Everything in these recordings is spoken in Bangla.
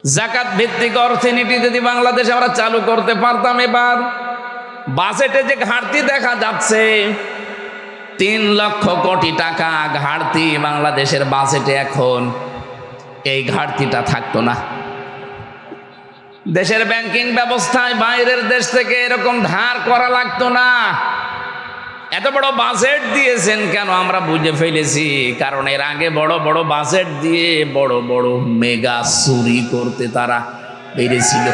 জাকাত ভিত্তিক অর্থনীতি যদি বাংলাদেশে আমরা চালু করতে পারতাম, এবার বাজেটে যে ঘাটতি দেখা যাচ্ছে 3 লক্ষ কোটি টাকা ঘাটতি বাংলাদেশের বাজেটে, এখন এই ঘাটতিটা থাকতো না। দেশের ব্যাংকিং ব্যবস্থায় বাইরের দেশ থেকে এরকম ধার করা লাগতো না। এত বড় বাজেট দিয়েছেন কেন আমরা বুঝে ফেলেছি, কারণ এর আগে বড় বড় বাজেট দিয়ে বড় বড় মেগা চুরি করতে তারা পেরেছিল।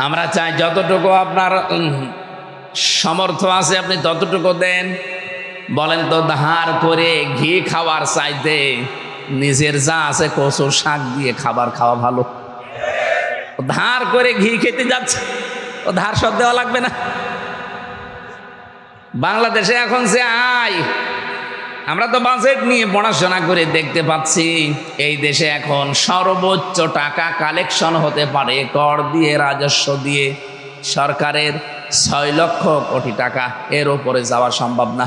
আমরা চাই যতটুকু আপনার সামর্থ্য আছে আপনি ততটুকু দেন। বলেন তো, ধার করে ঘি খাওয়ার চাইতে নিজের যা আছে কচুর শাক দিয়ে খাবার খাওয়া ভালো। ধার করে ঘি খেতে যাচ্ছে, ও ধার শোধ দেওয়া লাগবে না। বাংলাদেশে এখন যে আয়, আমরা তো বাজেট নিয়ে পড়াশোনা করে দেখতে পাচ্ছি এই দেশে এখন সর্বোচ্চ টাকা কালেকশন হতে পারে কর দিয়ে, রাজস্ব দিয়ে সরকারের 6 লক্ষ কোটি টাকা, এর উপরে যাওয়া সম্ভব না।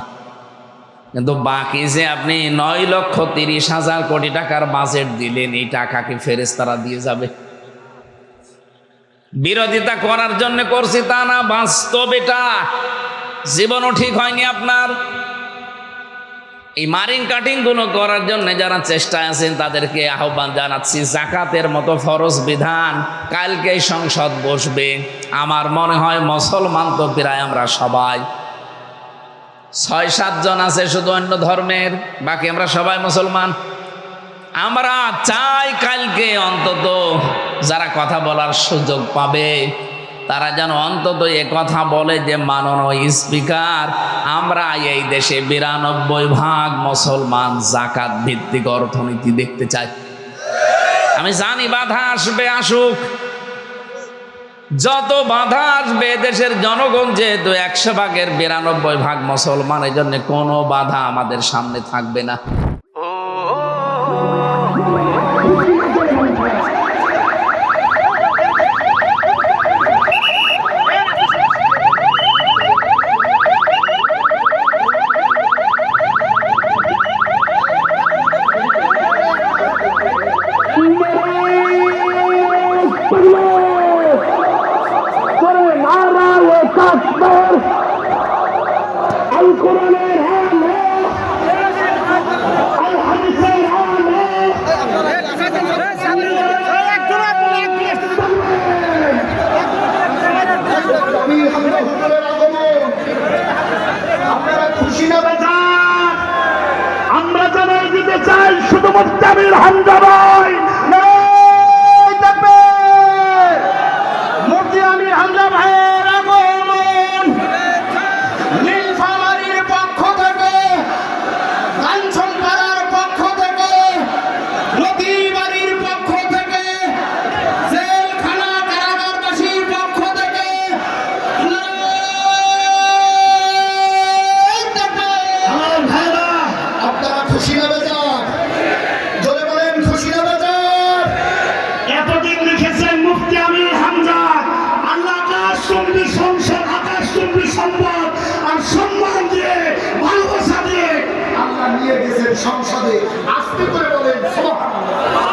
কিন্তু বাকি যে আপনি 9,30,000 কোটি টাকার বাজেট দিলেন, এই টাকা কি ফেরেশতারা দিয়ে যাবে? বিরোধিতা করার জন্য করছি তা না, বাস্তব এটা। জীবনও ঠিক হয়নি আপনার। এই মারিং কাটিং গুলো করার জন্য যারা চেষ্টায় আছেন তাদেরকে আহ্বান জানাচ্ছি, জাকাতের মতো ফরজ বিধান কালকেই সংসদ বসবে। আমার মনে হয় মুসলমান তো প্রায় আমরা সবাই 6-7 জন আছে শুধু অন্য ধর্মের, বাকি আমরা সবাই মুসলমান। আমরা চাই কালকে অন্তত যারা কথা বলার সুযোগ পাবে তারা যেন অন্তত এ কথা বলে যে মাননীয় স্পিকার, আমরা এই দেশে 92% মুসলমান জাকাত ভিত্তিক অর্থনীতি দেখতে চাই। আমি জানি বাধা আসবে, আসুক, যত বাধা আসবে দেশের জনগণ যেহেতু 100%-এর 92% মুসলমান, এই জন্য কোনো বাধা আমাদের সামনে থাকবে না। আমরা জানাই দিতে চাই শুধু মুফতি হামজা ভাই মুফতি আমির হামজা ভাইয়ের আগমন নীলফামারীর পক্ষ থেকে, কাঞ্চনপাড়ার পক্ষ থেকে, নদীবাড়ির পক্ষ থেকে, জেলখানা কারাগারবাসীর পক্ষ থেকে আমার ভাইরা, আপনারা খুশি না বেজার? জোরে বলেন, খুশি না বেজার? এতদিন লিখেছেন মুফতি আমির হামজা, আল্লাহ আকাশচুম্বী সংসদ, আকাশচুম্বী সম্পদ আর সম্মান দিয়ে, ভালোবাসা দিয়ে আল্লাহ নিয়ে গেছেন সংসদে। আস্তে করে বলেন সুবহানাল্লাহ।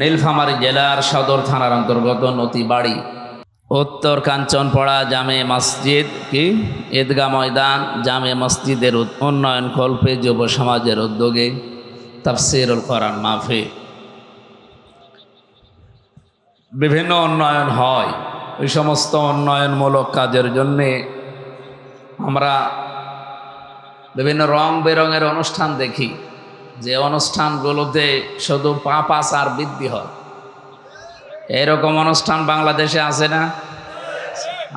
নীলফামারী জেলার সদর থানার অন্তর্গত নতিবাড়ি উত্তর কাঞ্চনপাড়া জামে মসজিদ ঈদগাহ ময়দান জামে মসজিদের উন্নয়ন কল্পে যুব সমাজের উদ্যোগে তাফসীরুল কোরআন মাহফিল, বিভিন্ন উন্নয়ন হয়। ওই সমস্ত উন্নয়নমূলক কাজের জন্যে আমরা বিভিন্ন রং বেরঙের অনুষ্ঠান দেখি, যে অনুষ্ঠানগুলোতে শুধু পাপাচার বৃদ্ধি হয়। এরকম অনুষ্ঠান বাংলাদেশে আছে না?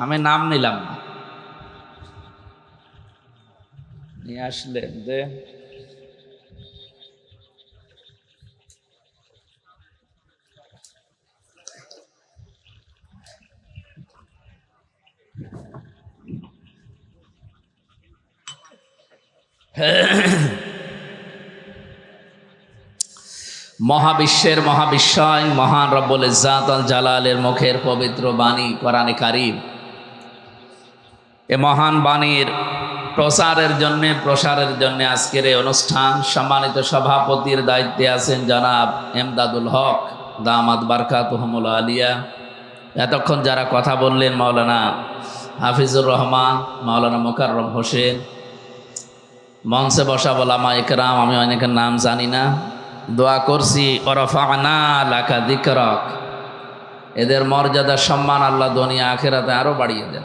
আমি নাম নিলাম না, নিয়ে আসলেন যে মহাবিশ্বের মহাবিশ্বয় মহান রব্বুল ইজ্জাত আল জালালের মুখের পবিত্র বাণী কোরআনে কারীম, এ মহান বাণীর প্রসারের জন্য আজকের এই অনুষ্ঠান সম্মানিত সভাপতির দায়িত্বে আছেন জনাব এমদাদুল হক দামাত বারকাতুহুমুল আলিয়া। এতক্ষণ যারা কথা বললেন মাওলানা হাফিজুর রহমান, মাওলানা মোকাররম হোসেন, মঞ্চে বসা ওলামা ইকরাম, আমি অনেকের নাম জানি না, দোয়া করছি ওয়ারাফা'না লাকা যিকরাক, এদের মর্যাদা সম্মান আল্লাহ দুনিয়া আখিরাতে আরো বাড়িয়ে দেন।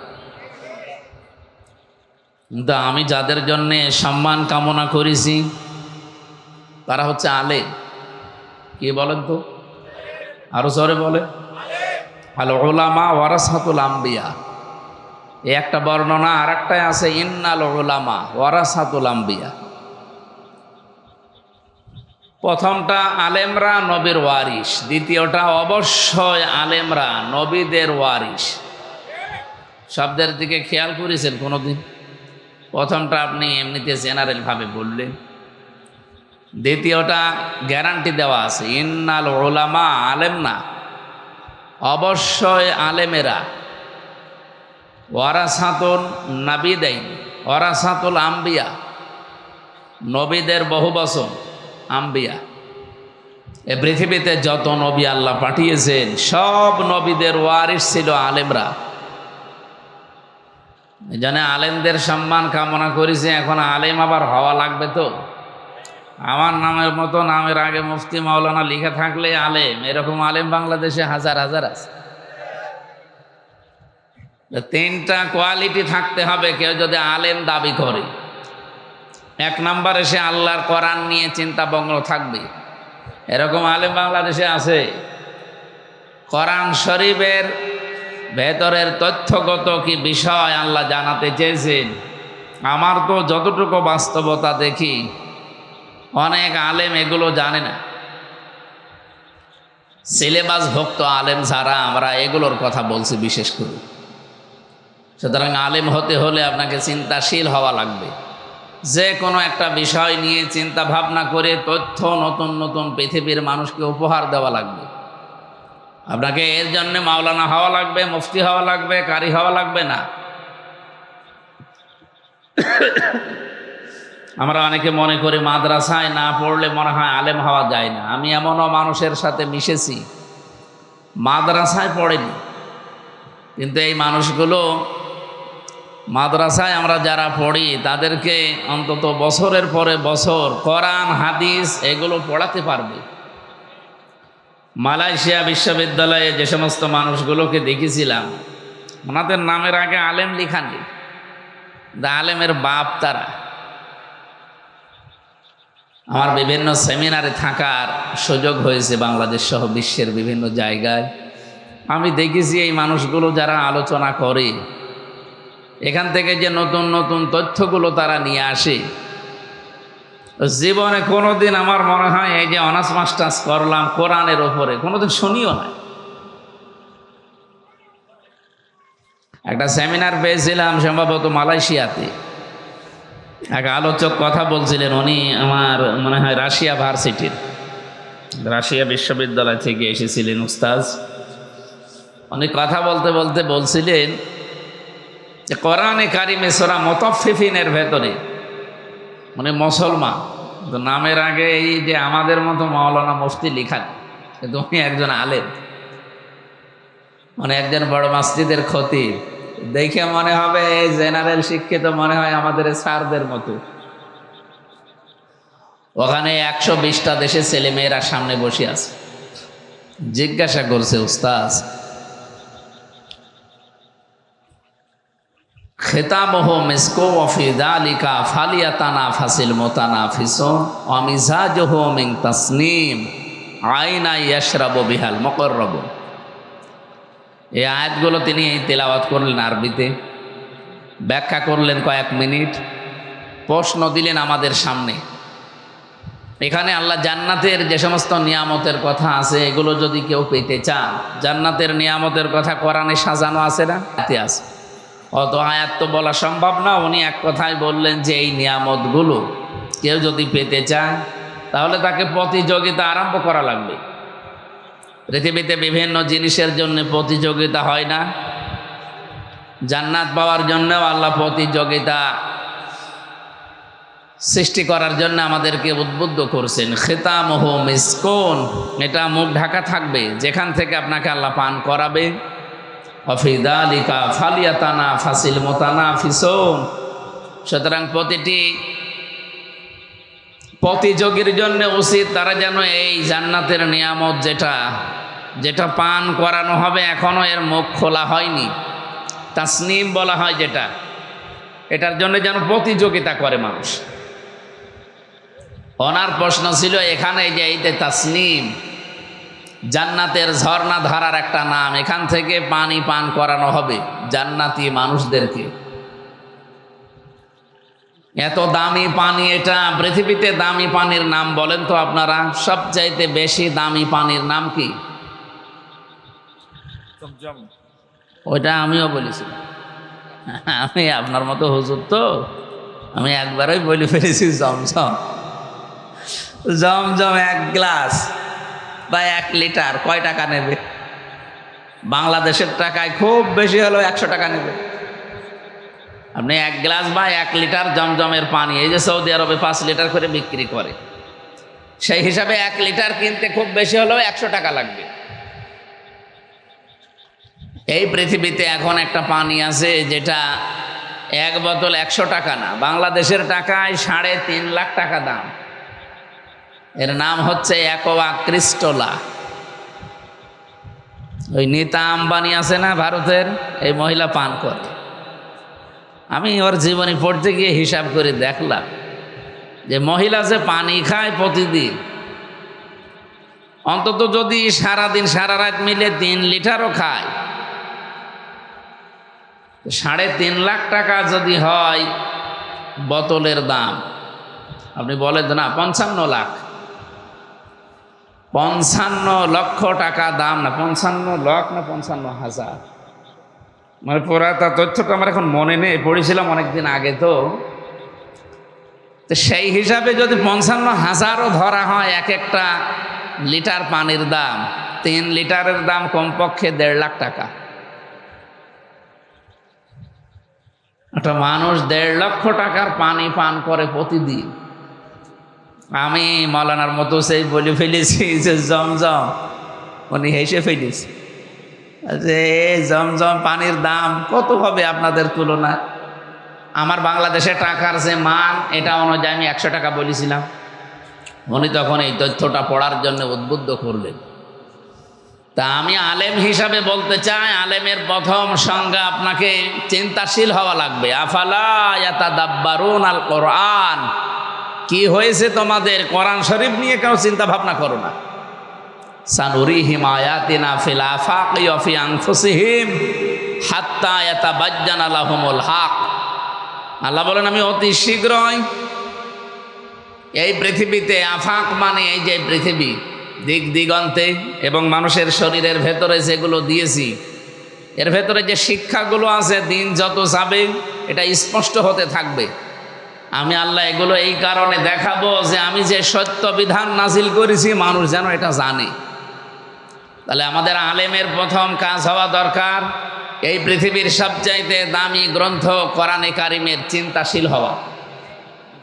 কিন্তু আমি যাদের জন্য সম্মান কামনা করেছি তারা হচ্ছে আলেম। কি বলেন তো, আরো জোরে বলে, আল উলামা ওয়ারাসাতুল আম্বিয়া। এই একটা বর্ণনা, আর একটাই আছে ইন্নাল উলামা ওয়ারাসাতুল আম্বিয়া। প্রথমটা আলেমরা নবীর ওয়ারিস, দ্বিতীয়টা অবশ্যই আলেমরা নবীদের ওয়ারিস। শব্দের দিকে খেয়াল করেছেন কোনোদিন? প্রথমটা আপনি এমনিতে জেনারেল ভাবে বললেন, দ্বিতীয়টা গ্যারান্টি দেওয়া আছে ইন্নাল উলামা, আলেম না, অবশ্যই আলেমেরা, ওয়ারাসাতুল নাবিদাইন ওয়ারাসাতুল আম্বিয়া, নবীদের বহু বচন আম্বিয়া। এ পৃথিবীতে যত নবী আল্লাহ পাঠিয়েছেন সব নবীদের ওয়ারিস ছিল আলেমরা। এই জন্য আলেমদের সম্মান কামনা করেছি। এখন আলেম আবার হওয়া লাগবে তো। আমার নামের মতো নামের আগে মুফতি মাওলানা লিখে থাকলে আলেম, এরকম আলেম বাংলাদেশে হাজার হাজার আছে। তিনটা কোয়ালিটি থাকতে হবে কেউ যদি আলেম দাবি করে। এক নম্বরে সে আল্লাহর কোরআন নিয়ে চিন্তাবগ্ন থাকবে, এরকম আলেম বাংলাদেশে আছে। কোরআন শরীফের ভেতরের তথ্যগত কি বিষয় আল্লাহ জানাতে চেয়েছেন, আমার তো যতটুকু বাস্তবতা দেখি অনেক আলেম এগুলো জানে না। সিলেবাস ভুক্ত আলেম যারা, আমরা এগুলোর কথা বলছি বিশেষ করে। সুতরাং আলেম হতে হলে আপনাকে চিন্তাশীল হওয়া লাগবে, যে কোনো একটা বিষয় নিয়ে চিন্তা ভাবনা করে তথ্য নতুন নতুন পৃথিবীর মানুষকে উপহার দেওয়া লাগবে। আপনাকে এর জন্য মাওলানা হওয়া লাগবে, মুফতি হওয়া লাগবে, কারি হওয়া লাগবে না। আমরা অনেকে মনে করি মাদ্রাসায় না পড়লে মনে হয় আলেম হওয়া যায় না। আমি এমনও মানুষের সাথে মিশেছি মাদ্রাসায় পড়েনি, কিন্তু এই মানুষগুলো মাদ্রাসায় আমরা যারা পড়ি তাদেরকে অন্তত বছরের পরে বছর কোরআন হাদিস এগুলো পড়াতে পারবে। মালয়েশিয়া বিশ্ববিদ্যালয়ে যে সমস্ত মানুষগুলোকে দেখেছিলাম, ওনাদের নামের আগে আলেম লেখা নেই, আলেমের বাপ তারা। আমার বিভিন্ন সেমিনারে থাকার সুযোগ হয়েছে বাংলাদেশ সহ বিশ্বের বিভিন্ন জায়গায়। আমি দেখেছি এই মানুষগুলো যারা আলোচনা করে, এখান থেকে যে নতুন নতুন তথ্যগুলো তারা নিয়ে আসে, জীবনে কোনোদিন আমার মনে হয় এই যে অনার্স মাস্টার্স করলাম কোরআনের ওপরে, কোনোদিন শুনিও না। একটা সেমিনার পেয়েছিলাম সম্ভবত মালয়েশিয়াতে, এক আলোচক কথা বলছিলেন, উনি আমার মনে হয় রাশিয়া ভার্সিটির, রাশিয়া বিশ্ববিদ্যালয় থেকে এসেছিলেন উস্তাজ। উনি কথা বলতে বলতে বলছিলেন যে কোরআনে কারিমে সূরা মুতাফফিফিনের ভেতরে, মানে মুসলমান তো নামের আগে এই যে আমাদের মতো মাওলানা মুফতি লেখা, কিন্তু উনি একজন আলেম, মানে একজন বড় মসজিদের খতিব। দেখে মনে হবে এই জেনারেল শিক্ষিত মনে হয় আমাদের স্যারদের মতো। ওখানে 120টা দেশের ছেলে মেয়েরা সামনে বসে আছে। জিজ্ঞাসা করছে, উস্তাদ খিতামুহু মিসকু ওয়া ফি যালিকা ফালিয়াতানাফাসিল মুতানাফিসুন ওয়া মিজাজুহু মিন তাসনিম আইনা ইয়াশরাবু বিহাল মুকাররাবুন। এই আয়াতগুলো তিনি তেলাওয়াত করলেন আরবিতে, ব্যাখ্যা করলেন কয়েক মিনিট, প্রশ্ন দিলেন আমাদের সামনে। এখানে আল্লাহ জান্নাতের যে সমস্ত নিয়ামতের কথা আছে এগুলো যদি কেউ পেতে চান, জান্নাতের নিয়ামতের কথা কোরআনে সাজানো আছে না? এতে আছে। অত আয়াত তো বলা সম্ভব না। উনি এক কথায় বললেন যে এই নিয়ামতগুলো কেউ যদি পেতে চায় তাহলে তাকে প্রতিযোগিতা আরম্ভ করা লাগবে। পৃথিবীতে বিভিন্ন জিনিসের জন্য প্রতিযোগিতা হয় না? জান্নাত পাওয়ার জন্যও আল্লাহ প্রতিযোগিতা সৃষ্টি করার জন্য আমাদেরকে উদ্বুদ্ধ করছেন। খিতামুহু মিসকুন, এটা মুখ ঢাকা থাকবে, যেখান থেকে আপনাকে আল্লাহ পান করাবে। ওয়াফি যালিকা ফালিয়াতানাফাসিল মুতানাফিসুন, সুতরাং প্রতিটি প্রতিযোগীর জন্য উচিত তারা যেন এই জান্নাতের নিয়ামত যেটা পান করানো হবে, এখনো এর মুখ খোলা হয়নি, তাসনিম বলা হয় যেটা, এটার জন্য যেন প্রতিযোগিতা করে মানুষ। ওনার প্রশ্ন ছিল এখানে যে এইতে তাসনিম জান্নাতের ঝর্ণা ধারার একটা নাম, এখান থেকে পানি পান করানো হবে জান্নাতি মানুষদেরকে। এত দামি পানি, এটা পৃথিবীতে দামি পানির নাম বলেন তো আপনারা? সবচাইতে বেশি দামি পানির নাম কি? ওইটা আমিও বলেছিলাম। আমি আপনার মতো হুজুর তো, আমি একবারই বলে ফেলেছি জমজম। জমজম 1 গ্লাস বা 1 লিটার কয় টাকা নেবে? বাংলাদেশের টাকায় খুব বেশি হলেও 100 টাকা নেবে। আপনি 1 গ্লাস বা 1 লিটার জমজমের পানি, এই যে সৌদি আরবে 5 লিটার করে বিক্রি করে, সেই হিসাবে 1 লিটার কিনতে খুব বেশি হলেও 100 টাকা লাগবে। এই পৃথিবীতে এখন একটা পানি আছে যেটা 1 বোতল 100 টাকা না, বাংলাদেশের টাকায় 3.5 লাখ টাকা দাম। এর নাম হচ্ছে অ্যাকোয়া ক্রিস্টোলা। ওই নীতা আম্বানি আছে না ভারতের, এই মহিলা পান করে। আমি ওর জীবনী পড়তে গিয়ে হিসাব করে দেখলাম যে মহিলা যে পানি খায় প্রতিদিন, অন্তত যদি সারাদিন সারা রাত মিলে 3 লিটারও খায়, 3.5 লাখ টাকা যদি হয় বোতলের দাম, আপনি বলেন না 55 লাখ, 55 লক্ষ টাকা দাম, না 55 লাখ না 55,000, মানে পুরা তার তথ্যটা আমার এখন মনে নেই, পড়েছিলাম অনেকদিন আগে। তো সেই হিসাবে যদি 55,000ও ধরা হয় এক একটা লিটার পানির দাম, 3 লিটারের দাম কমপক্ষে 1.5 লাখ টাকা। একটা মানুষ 1.5 লক্ষ টাকার পানি পান করে প্রতিদিন। আমি মৌলানার মতো সেই বলে ফেলেছি যে জমজম, উনি হেসে ফেলেছি যে জমজম পানির দাম কত হবে আপনাদের তুলনায়। আমার বাংলাদেশে টাকার যে মান, এটা অনুযায়ী আমি 100 টাকা বলেছিলাম। উনি তখন এই তথ্যটা পড়ার জন্য উদ্বুদ্ধ করলেন। তা আমি আলেম হিসাবে বলতে চাই, আলেমের প্রথম সংজ্ঞা আপনাকে চিন্তাশীল হওয়া লাগবে। আফালা ইয়াতাদাব্বারুন আল কোরআন, কি হয়েছে তোমাদের? কোরআন শরীফ নিয়ে কেউ চিন্তা ভাবনা করো না। সানুরিহিম আয়াতিনা ফিল আফাকি ওয়া ফি আনফুসিহিম হাত্তা ইয়াতাবাজ্জানা লাহুমুল হক। আল্লাহ বলেন আমি অতি শীঘ্রই এই পৃথিবীতে, আফাক মানে এই যে পৃথিবী, দিক দিগন্তে এবং মানুষের শরীরের ভেতরে যেগুলো দিয়েছি, এর ভেতরে যে শিক্ষাগুলো আছে, দিন যত যাবে এটা স্পষ্ট হতে থাকবে। আমি আল্লাহ এগুলো এই কারণে দেখাবো যে আমি যে সত্য বিধান নাজিল করেছি মানুষ যেন এটা জানে। তাহলে আমাদের আলেমের প্রথম কাজ হওয়া দরকার এই পৃথিবীর সবচাইতে দামি গ্রন্থ কোরআনে কারিমের চিন্তাশীল হওয়া।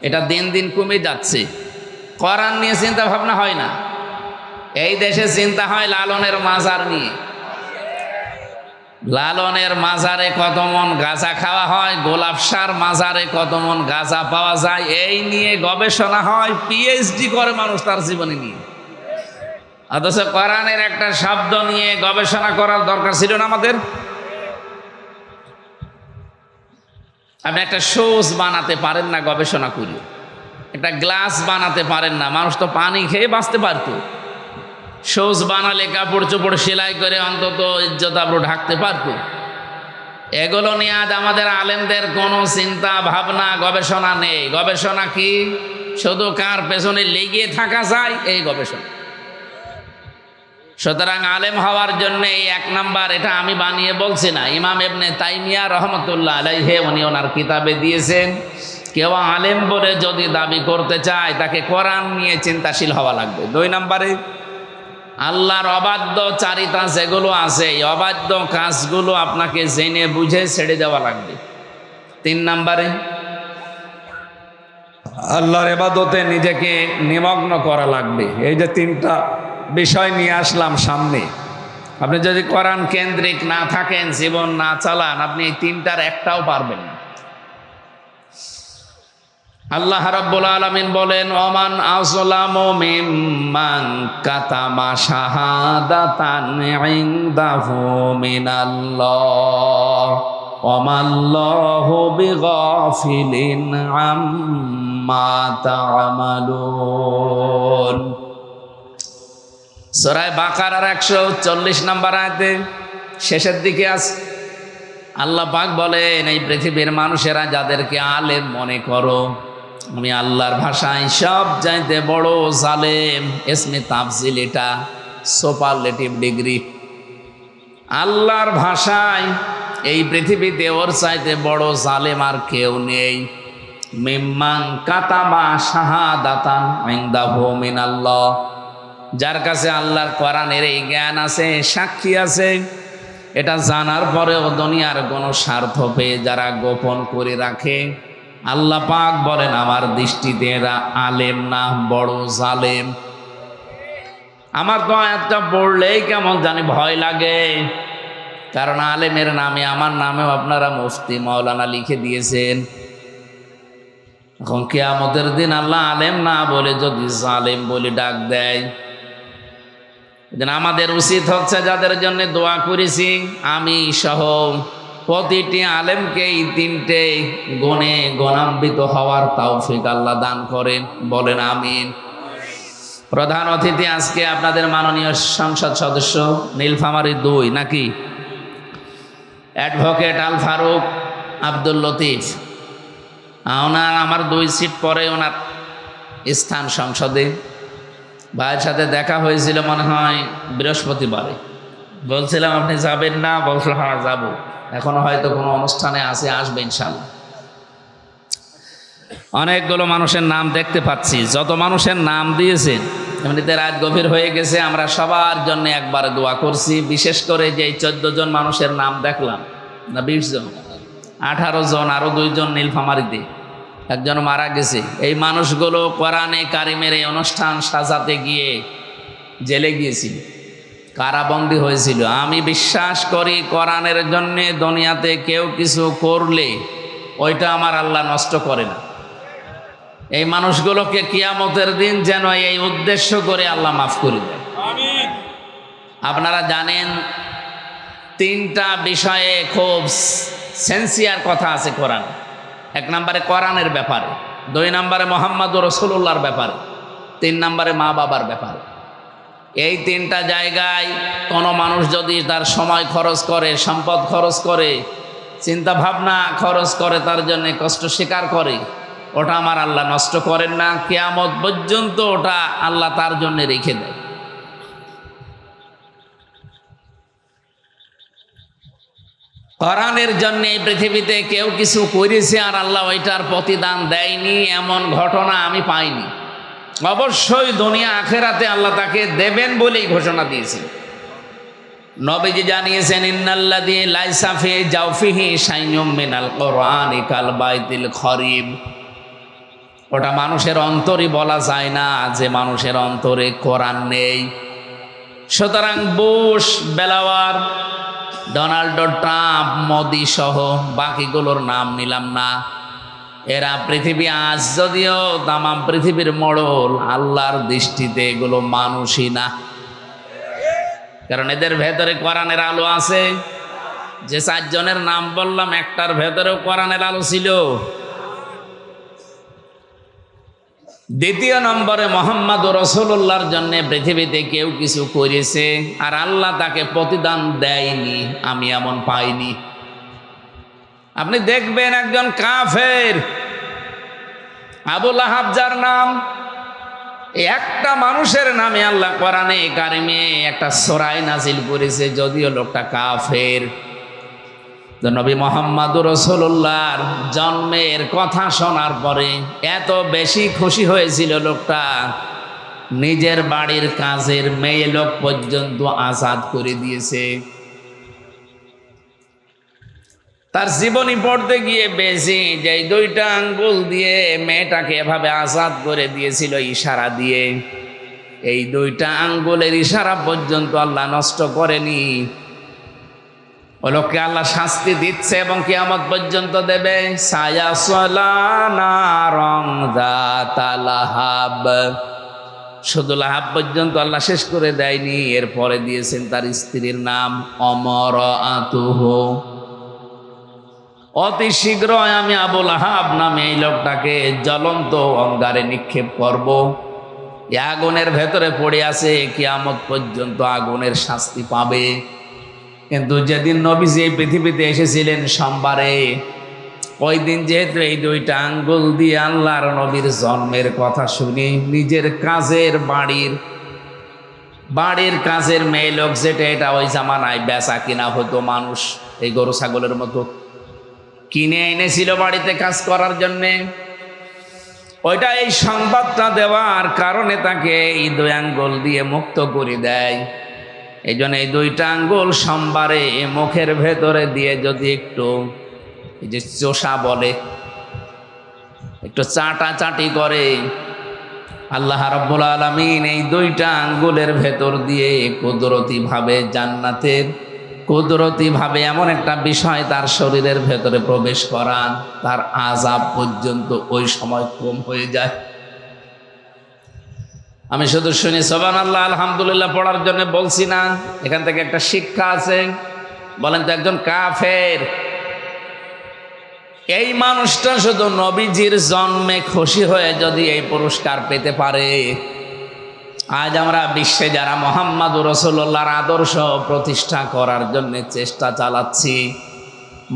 এটা দিন দিন কমে যাচ্ছে। কোরআন নিয়ে চিন্তা ভাবনা হয় না। এই দেশে চিন্তা হয় লালনের মাজার নিয়ে। লালনের মাজারে কত মন গাঁজা খাওয়া হয়, গোলাপ শাহর মাজারে কত মন গাঁজা পাওয়া যায়, এই নিয়ে গবেষণা হয়। পিএইচডি করে মানুষ তার জীবনী নিয়ে। অথচ কোরআনের একটা শব্দ নিয়ে গবেষণা করার দরকার ছিল না আমাদের? আপনি একটা শোজ বানাতে পারেন না গবেষণা করি, একটা গ্লাস বানাতে পারেন না, মানুষ তো পানি খেয়ে বাঁচতে পারতো। শোজ বানালে কাপড় চোপড় সেলাই করে অন্তত ইজ্জত আবরু ঢাকতে পারতো। এগুলো নিয়ে আজ আমাদের আলেমদের কোনো চিন্তা ভাবনা গবেষণা নেই। গবেষণা কি? শুধু কার পেছনে লেগে থাকা যায় এই গবেষণা। সুতরাং আলেম হওয়ার জন্য এই 1 নাম্বার, এটা আমি বানিয়ে বলছি না, ইমাম ইবনে তাইমিয়া রহমতুল্লাহ আলাইহি উনি ওনার কিতাবে দিয়েছেন। কেউ আলেম বলে যদি দাবি করতে চায় তাকে কোরআন নিয়ে চিন্তাশীল হওয়া লাগবে। 2 নাম্বারে আল্লাহর অবাধ্য চারিতা যেগুলো আছে, এই অবাধ্য কাজগুলো আপনাকে জেনে বুঝে ছেড়ে দেওয়া লাগবে। 3 নাম্বারে আল্লাহর ইবাদতে নিজেকে নিমগ্ন করা লাগবে। এই যে 3টা বিষয় নিয়ে আসলাম সামনে, আপনি যদি কোরআন কেন্দ্রিক না থাকেন, জীবন না চালান, আপনি এই 3টার একটাও পারবেন না। আল্লাহ রাব্বুল আলামিন বলেন, ওমান আযলামু মিম্মান কাতামা শাহাদাতান ইনদাহু মিনাল্লাহ ওয়ামাল্লাহু বিগাফিলিন আম্মা তা'মালুন। সূরা বাকারার 140 নম্বর আয়াতে শেষের দিকে আছে আল্লাহ পাক বলেন, এই পৃথিবীর মানুষেরা যাদেরকে আলেম মনে করো, আমি আল্লাহর ভাষায় সব চাইতে বড় জালেম। ইসমে তাফজিল, এটা সুপারলেটিভ ডিগ্রি। আল্লাহর ভাষায় এই পৃথিবীতে ওর চাইতে বড় জালেম আর কেউ নেই। মিম্মান কাতামা শাহাদাতান ইনদাহু মিনাল্লাহ, যার কাছে আল্লাহর কোরআনের এই জ্ঞান আছে, সাক্ষী আছে, এটা জানার পরেও দুনিয়ার কোনো স্বার্থ পেয়ে যারা গোপন করে রাখে, আল্লাহ পাক বলেন আমার দৃষ্টিতে এরা আলেম না, বড় জালেম। আমার তো আয়াতটা পড়লেই কেমন জানি ভয় লাগে, কারণ আলেমের নামে, আমার নামেও আপনারা মুফতি মাওলানা লিখে দিয়েছেন। এখন কিয়ামতের দিন আল্লাহ আলেম না বলে যদি জালেম বলে ডাক দেয়, আমাদের উচিত হচ্ছে যাদের জন্য দোয়া করেছি আমি সহ প্রতিটি আলেমকে এই 3টে গুণে গুণান্বিত হওয়ার তৌফিক আল্লাহ দান করেন, বলেন আমিন। প্রধান অতিথি আজকে আপনাদের মাননীয় সংসদ সদস্য নীলফামারী 2 নাকি অ্যাডভোকেট আল ফারুক আব্দুল লতিফ। ওনার আমার 2 সিট পরে ওনার স্থান সংসদে। ভাইয়ের সাথে দেখা হয়েছিল মনে হয় বৃহস্পতিবারে, বলছিলাম আপনি যাবেন না, বলছিলাম হ্যাঁ যাবো, এখনো হয়তো কোনো অনুষ্ঠানে আছে, আসবে ইনশাল্লাহ। অনেকগুলো মানুষের নাম দেখতে পাচ্ছি, যত মানুষের নাম দিয়েছেন এমনিতে রাত গভীর হয়ে গেছে, আমরা সবার জন্য একবার দোয়া করছি। বিশেষ করে যে 14 জন মানুষের নাম দেখলাম, না 20 জন, 18 জন, আরো 2 জন নীলফামারীতে একজন মারা গেছে। এই মানুষগুলো কোরআনে কারিমের এই অনুষ্ঠান সাজাতে গিয়ে জেলে গিয়েছিল, কারাবন্দী হয়েছিল। আমি বিশ্বাস করি কোরআনের জন্য দুনিয়াতে কেউ কিছু করলে ওইটা আমার আল্লাহ নষ্ট করে না। এই মানুষগুলোকে কিয়ামতের দিন যেন এই উদ্দেশ্য করে আল্লাহ মাফ করে দেয়। আপনারা জানেন 3টা বিষয়ে খুব সেন্সিয়ার কথা আছে কোরআন। 1 নম্বরে কোরআনের ব্যাপারে, 2 নম্বরে মুহাম্মদুর রাসূলুল্লাহর ব্যাপারে, 3 নম্বরে মা বাবার ব্যাপারে। এই 3টা জায়গায় কোনো মানুষ যদি তার সময় খরচ করে, সম্পদ খরচ করে, চিন্তা ভাবনা খরচ করে, তার জন্য কষ্ট স্বীকার করে, ওটা আমার আল্লাহ নষ্ট করেন না, কিয়ামত পর্যন্ত ওটা আল্লাহ তার জন্য রেখে দেয়। কোরআনের জন্য এই পৃথিবীতে কেউ কিছু করেছে আর আল্লাহ ওইটার প্রতিদান দেয়নি, এমন ঘটনা আমি পাইনি। অবশ্যই দুনিয়া আখেরাতে আল্লাহ তাকে দেবেন বলেই ঘোষণা দিয়েছেন। নবীজি জানিয়েছেন, ইন্নাল্লাযী লাইসা ফি জাওফিহি শাইউম মিনাল কোরআনি কাল বাইতিল খরিব। ওটা মানুষের অন্তরই বলা যায় না যে মানুষের অন্তরে কোরআন নেই। সুতরাং বুশ, বেলাওয়ার, ডোনাল্ড ট্রাম্প, মোদি সহ বাকিগুলোর নাম নিলাম না, এরা পৃথিবী আজ যদিও তামাম পৃথিবীর মোড়ল, আল্লাহর দৃষ্টিতে এগুলো মানুষই না। কারণ এদের ভেতরে কোরআনের আলো আছে। যে 4 জনের নাম বললাম, একটার ভেতরেও কোরআনের আলো ছিল। 2 নম্বরে মুহাম্মদুর রাসূলুল্লাহর জন্য পৃথিবীতে কেউ কিছু করেছে আর আল্লাহ তাকে প্রতিদান দেয়নি, আমি এমন পাইনি। আপনি দেখবেন একজন কাফের, আবু লাহাব যার নাম, এই একটা মানুষের নামে আল্লাহ কোরআনে কারিমে একটা সূরা নাজিল করেছে, যদিও লোকটা কাফের। তো নবী মুহাম্মদুর রাসূলুল্লাহর জন্মের কথা শোনার পরে এত বেশি খুশি হয়েছিল লোকটা, নিজের বাড়ির কাজের মেয়ে লোক পর্যন্ত আজাদ করে দিয়েছে। তার জীবনী পড়তে গিয়ে বেশি যে দুইটা আঙ্গুল দিয়ে মেয়েটাকে এভাবে আজাদ করে দিয়েছিল ইশারা দিয়ে, এই দুইটা আঙ্গুলের ইশারা পর্যন্ত আল্লাহ নষ্ট করেনি। ও লোককে আল্লাহ শাস্তি দিচ্ছে এবং কিয়ামত পর্যন্ত দেবে। সায়াসলা নারং যাতা লাহাব, শুধু লাহাব পর্যন্ত আল্লাহ শেষ করে দেয়নি, এরপরে দিয়েছেন তার স্ত্রীর নাম অমরাতুহু। অতি শীঘ্রই আমি আবু লাহাব নামে এই লোকটাকে জ্বলন্ত অঙ্গারে নিক্ষেপ করব। এই আগুনের ভেতরে পড়ে আছে, কিয়ামত পর্যন্ত আগুনের শাস্তি পাবে। কিন্তু যেদিন নবীজি এই পৃথিবীতে এসেছিলেন সোমবারে, ওই দিন যেহেতু এই দুইটা আঙ্গুল দিয়ে আল্লাহর নবীর জন্মের কথা শুনি, নিজের কাজের বাড়ির কাজের মেয়ে লোক, যেটা এটা ওই জামানায় বেচা কিনা হতো, মানুষ এই গরু ছাগলের মতো কিনে এনেছিল বাড়িতে কাজ করার জন্যে, ওইটা এই সংবাদটা দেওয়ার কারণে তাকে এই দুই আঙ্গুল দিয়ে মুক্ত করে দেয়। এই জন্য এই দুইটা আঙ্গুল সোমবারে মুখের ভেতরে দিয়ে যদি একটু এই যে চোষা বলে, একটু চাটাচাটি করে, আল্লাহ রাব্বুল আলামিন এই দুইটা আঙ্গুলের ভেতর দিয়ে কুদরতি ভাবে জান্নাতের কুদরতি ভাবে এমন একটা বিষয় তার শরীরের ভেতরে প্রবেশ করান, তার আযাব পর্যন্ত ওই সময় কম হয়ে যায়। আমি শুধু শুনি সুবহানাল্লাহ আলহামদুলিল্লাহ পড়ার জন্য বলছি না, এখান থেকে একটা শিক্ষা আছে। বলেন তো, একজন কাফের এই মানুষটা শুধু নবীজির জন্মে খুশি হয়ে যদি এই পুরস্কার পেতে পারে, আজ আমরা বিশ্বে যারা মুহাম্মদুর রাসূলুল্লাহর আদর্শ প্রতিষ্ঠা করার জন্য চেষ্টা চালাচ্ছি,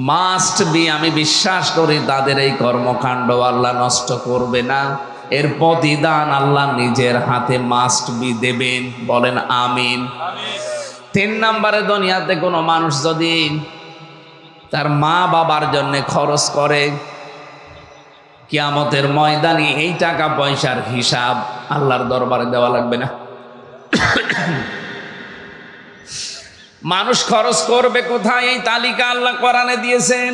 মাস্ট বি আমি বিশ্বাস করি তাদের এই কর্মকাণ্ড আল্লাহ নষ্ট করবে না, এর প্রতিদান আল্লাহ নিজের হাতে মাস্ট বি দেবেন। বলেন আমিন। 3 নম্বরে, দুনিয়াতে কোনো মানুষ যদি তার মা বাবার জন্য খরচ করে, কিয়ামতের ময়দানে এই টাকা পয়সার হিসাব আল্লাহর দরবারে দেওয়া লাগবে না। মানুষ খরচ করবে কোথায়, এই তালিকা আল্লাহ কোরআনে দিয়েছেন।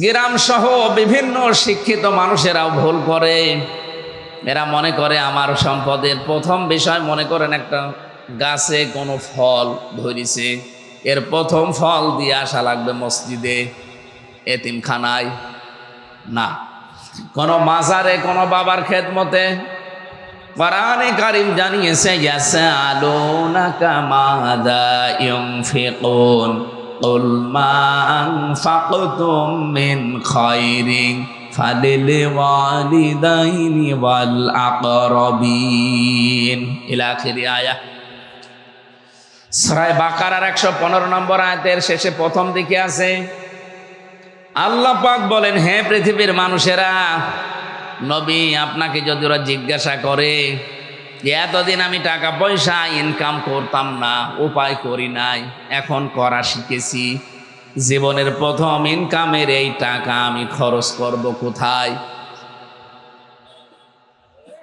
গ্রাম সহ বিভিন্ন শিক্ষিত মানুষেরাও ভুল করে, এরা মনে করে আমার সম্পদের প্রথম বিষয়, মনে করেন একটা গাছে কোনো ফল ধরেছে, এর প্রথম ফল দিয়ে আসা লাগবে মসজিদে, এতিমখানায় না, কোনো মাজারে, কোনো বাবার খেদমতে। কোরআনে কারীম জানিয়েছে, ইয়াসআলুনাকা মাযা ইউনফিকুন কুল মা আনফাকতুম মিন খায়রিন ফালিল ওয়ালিদাইনি ওয়াল আকরাবিন ইলা আখিরি আয়াত। সূরা বাকারার 115 নম্বর আয়াতের শেষে প্রথম দিকে আছে, আল্লাহ পাক বলেন, হে পৃথিবীর মানুষেরা, নবী আপনাকে যদি ওরা জিজ্ঞাসা করে যে এতদিন আমি টাকা পয়সা ইনকাম করতাম না, উপায় করি নাই, এখন করা শিখেছি, জীবনের প্রথম ইনকামের এই টাকা আমি খরচ করব কোথায়?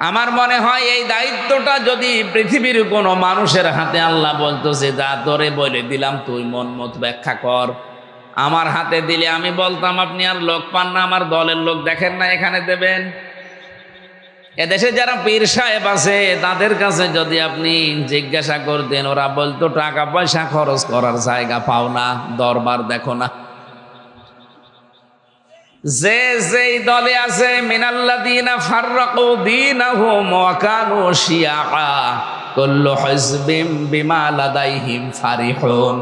আমার মনে হয় এই দায়িত্বটা যদি পৃথিবীর কোনো মানুষের হাতে আল্লাহ বলতো যে যা তোরে বলে দিলাম, তুই মন মত ব্যাখ্যা কর, আমার হাতে দিলে আমি বলতাম আপনি আর লোক পান না, আমার দলের লোক দেখেন না, এখানে দেবেন। এদেশে যারা পীর সাহেব আছে তাদের কাছে যদি আপনি জিজ্ঞাসা করতেন, ওরা বলতো টাকা পয়সা খরচ করার জায়গা পাও না, দরবার দেখো না। যে যেই দলে আছে, মিনাল্লাযীনা ফাররাকু দীনাহুম ওয়া কানু শিয়া কুল্লু হিজবিম বিমা লাদাইহিম ফারিহুন।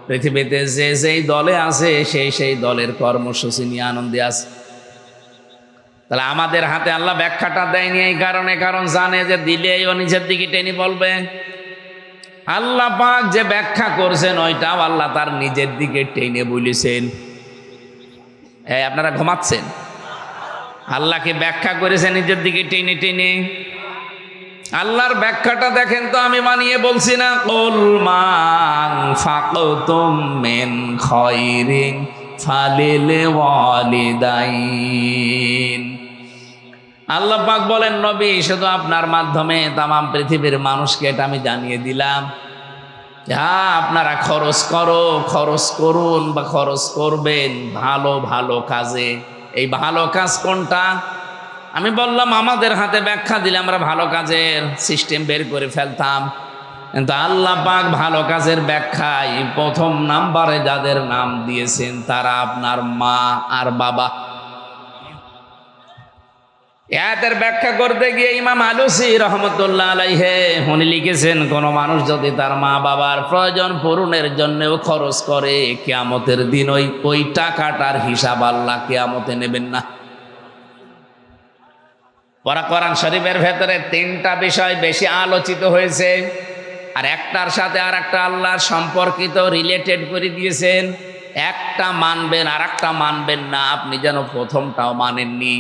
পৃথিবীতে যে যেই দলে আছে সেই দলের কর্মসূচি নিয়ে আনন্দে আছে। তাহলে আমাদের হাতে আল্লাহ ব্যাখ্যাটা দেয়নি এই কারণে, কারণ জানে যে দিলে ও নিজের দিকে টেনে বলবে। আল্লাহ পাক যে ব্যাখ্যা করছেন ওইটাও আল্লাহ তার নিজের দিকে টেনে বলেছেন। আপনারা ঘুমাচ্ছেন? আল্লাহকে ব্যাখ্যা করেছে নিজের দিকে টেনে টেনে। আল্লাহর ব্যাখ্যাটা দেখেন তো, আমি বানিয়ে বলছি না। কুল মান ফাকতুম মিন খায়রিন ফালিল ওয়ালিদাইন। আল্লাহ পাক বলেন, নবী শুধু আপনার মাধ্যমে তামাম পৃথিবীর মানুষকে এটা আমি জানিয়ে দিলাম, হ্যাঁ আপনারা খরচ করুন বা খরচ করবেন ভালো ভালো কাজে। এই ভালো কাজ কোনটা? আমি বললাম আমাদের হাতে ব্যাখ্যা দিলে আমরা ভালো কাজের সিস্টেম বের করে ফেলতাম, কিন্তু আল্লাহ পাক ভালো কাজের ব্যাখ্যায় প্রথম নাম্বারে যাদের নাম দিয়েছেন তারা আপনার মা আর বাবা। এর ব্যাখ্যা করতে গিয়ে ইমাম আলুসি রহমতুল্লাহ আলাইহি উনি লিখেছেন, কোন মানুষ যদি তার মা বাবার প্রয়োজন পূরণের জন্যও খরচ করে, কিয়ামতের দিন ওই টাকাটার হিসাব আল্লাহ কিয়ামতে নেবেন না। কোরআন শরীফের ভেতরে তিনটা বিষয় বেশি আলোচিত হয়েছে, আর একটার সাথে আর একটা আল্লাহ সম্পর্কিত রিলেটেড করে দিয়েছেন। একটা মানবেন আর একটা মানবেন না, আপনি যেন প্রথমটাও মানেননি।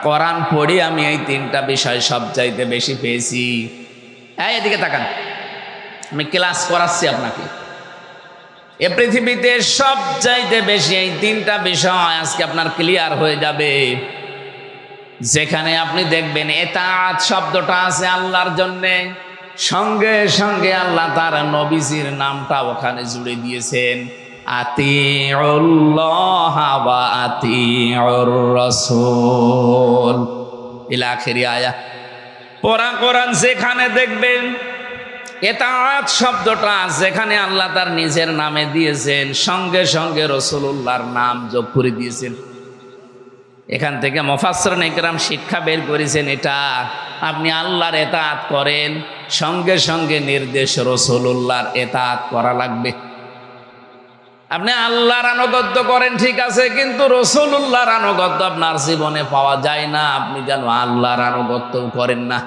কোরআন পড়ি আমি এই তিনটা বিষয় সবচাইতে বেশি পেয়েছি। এদিকে তাকান, আমি ক্লাস করাচ্ছি আপনাকে। এ পৃথিবীতে সবচাইতে বেশি এই তিনটা বিষয় আজকে আপনার ক্লিয়ার হয়ে যাবে। যেখানে আপনি দেখবেন এতাআত শব্দটা আছে আল্লাহর জন্যে, সঙ্গে সঙ্গে আল্লাহ তার নবীজির নামটা ওখানে জুড়ে দিয়েছেন, আতিউল্লাহ ওয়া আতিউর রাসূল ইলা আখিরি আয়া। কোরআন যেখানে দেখবেন এতাআত শব্দটা যেখানে আল্লাহ তার নিজের নামে দিয়েছেন, সঙ্গে সঙ্গে রাসূলুল্লাহর নাম যোগ করে দিয়েছেন। এখান থেকে মুফাসসিরিন ইকরাম শিক্ষা বের করেছেন, এটা আপনি আল্লাহর এতাআত করেন, সঙ্গে সঙ্গে নির্দেশ রাসূলুল্লাহর এতাআত করা লাগবে। আপনি আল্লাহর আনুগত্য করেন ঠিক আছে, কিন্তু রাসূলুল্লাহর আনুগত্য আপনার জীবনে পাওয়া যায় না, আপনি যেন আল্লাহর আনুগত্য করেন না।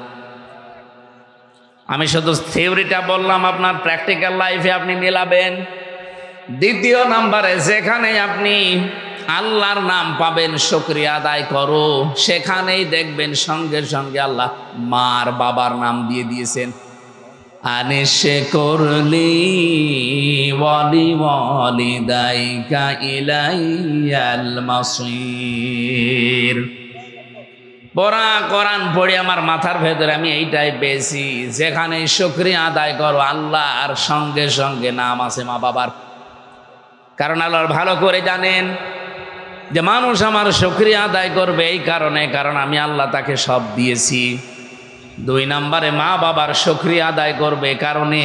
আমি শুধু থিওরিটা বললাম, আপনার প্র্যাকটিক্যাল লাইফে আপনি মেলাবেন। দ্বিতীয় নাম্বারে যেখানে আপনি আল্লাহর নাম পাবেন শুকরিয়া আদায় করো, সেখানেই দেখবেন সঙ্গে সঙ্গে আল্লাহ মার বাবার নাম দিয়ে দিয়েছেন, আনিশে করলি ওয়ালি ওয়ালিদাইকা ইলাইয়াল মাসির। কোরআন পড়ে আমার মাথার ভেতরে আমি এইটাই পেয়েছি, যেখানে শুকরিয়া আদায় করো আল্লাহর সঙ্গে সঙ্গে নাম আছে মা বাবার। কারণ আল্লাহ ভালো করে জানেন যে মানুষ আমার শুকরিয়া আদায় করবে এই কারণে, কারণ আমি আল্লাহ তাকে সব দিয়েছি। দুই নম্বরে মা বাবার শুকরিয়া আদায় করবে কারণে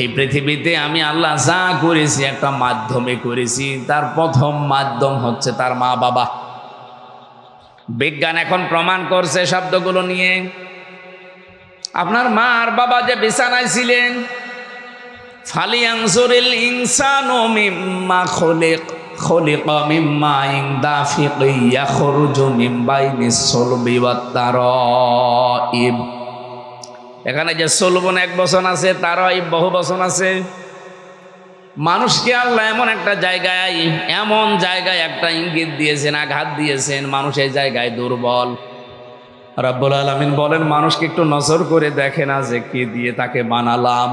এই পৃথিবীতে আমি আল্লাহ যা করেছি একটা মাধ্যমে করেছি, তার প্রথম মাধ্যম হচ্ছে তার মা বাবা। বিজ্ঞান এখন প্রমাণ করছে শব্দগুলো নিয়ে। আপনার মা আর বাবা যে বিছানায় ছিলেন, ফালিয়ানজুরিল ইনসানু মিম্মা খুলিকা মিম্মা দাফিকিন ইয়াখরুজু মিন বাইনিস সুলবি ওয়াত তারাইব। এখানে যে সুলবন এক বচন আছে, তারাইব বহু বচন আছে। মানুষকে আল্লাহ এমন জায়গায় একটা ইঙ্গিত দিয়েছেন, আঘাত দিয়েছেন, মানুষ এই জায়গায় দুর্বল। রাব্বুল আলামিন বলেন, মানুষকে একটু নজর করে দেখে না যে কি দিয়ে তাকে বানালাম।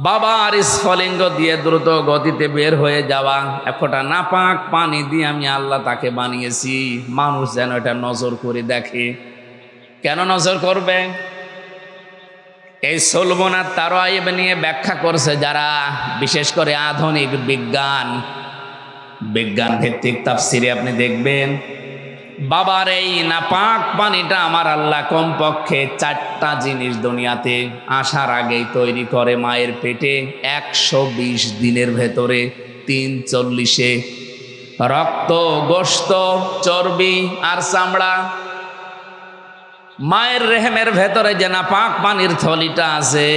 বাবার স্ফলিঙ্গ দিয়ে দ্রুত গতিতে বের হয়ে যাওয়া এক ফোঁটা নাপাক পানি দিয়ে আমি আল্লাহ তাকে বানিয়েছি। মানুষ যেন এটা নজর করে দেখে। কেন নজর করবে? এই সুলবন আর তারাইব নিয়ে ব্যাখ্যা করছে যারা, বিশেষ করে আধুনিক বিজ্ঞান ভিত্তিক তাফসিরে আপনি দেখবেন, বাবার এই নাপাক পানিটা আমার আল্লাহ কমপক্ষে 4টা জিনিস দুনিয়াতে আসার আগেই তৈরি করে মায়ের পেটে। 120 দিনের ভেতরে 340-এ রক্ত, গোশত, চর্বি আর চামড়া। মায়ের রেহেমের ভেতরে যে নাপাক পানির থলিটা আছে,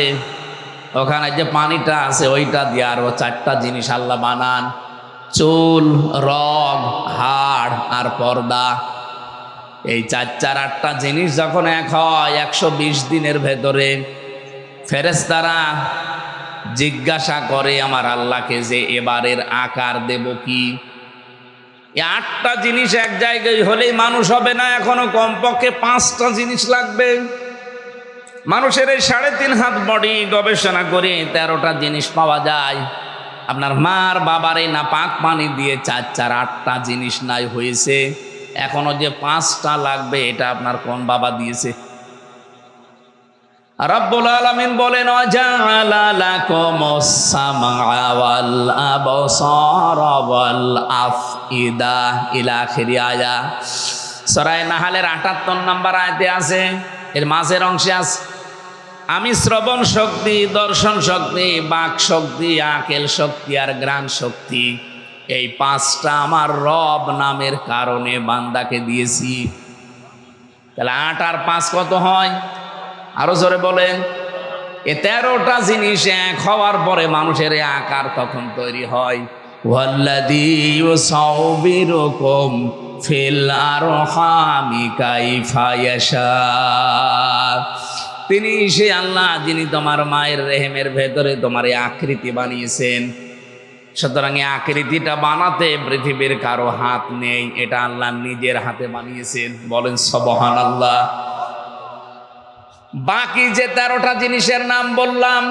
ওখানে যে পানিটা আছে ওইটা দিয়ে আরো 4টা জিনিস আল্লাহ বানান, চুল, রগ, হাড় আর পর্দা। এই 4-8টা জিনিস যখন এক হয় 120 দিনের ভেতরে, ফেরেশতারা জিজ্ঞাসা করে আমার আল্লাহকে যে এবারের আকার দেব কি। এই 8টা জিনিস এক জায়গায় হলেই মানুষ হবে না, এখনো কমপক্ষে 5টা জিনিস লাগবে। মানুষের এই 3.5 হাত বডি গবেষণা করে 13টা জিনিস পাওয়া যায়। আপনার মার বাবার এই না পাক পানি দিয়ে 8টা জিনিস নাই হয়েছে, এখনো যে 5টা লাগবে এটা আপনার কোন বাবা দিয়েছে? রব্বুল আলামিন বলেন ওয়াজাআলা লাকুমুস সামআ ওয়াল আবসারা ওয়াল আফইদা ইলা আখিরি আয়া। সূরা নাহলের 78 নম্বর আয়াতে আছে, এর মাঝের অংশে আছে আমি শ্রবণ শক্তি, দর্শন শক্তি, বাক শক্তি, আকেল শক্তি আর ঘ্রাণ শক্তি, এই 5টা আমার রব নামের কারণে বান্দাকে দিয়েছি। তাহলে 8 আর 5 কত হয়? আরো জোরে বলেন। এ 13টা জিনিস এক হওয়ার পরে মানুষের এই আকার তখন তৈরি হয়। ওয়াল্লাযী ইউসাউবিরুকুম ফিল আরহামি কাইফা ইয়াশা। তিনি সে আল্লাহ যিনি তোমার মায়ের রেহেমের ভেতরে তোমার এই আকৃতি বানিয়েছেন। সুতরাং এই আকৃতিটা বানাতে পৃথিবীর কারো হাত নেই, এটা আল্লাহ নিজের হাতে বানিয়েছেন। বলেন সুবহানাল্লাহ। বাকি যে 13টা জিনিসের নাম বললাম,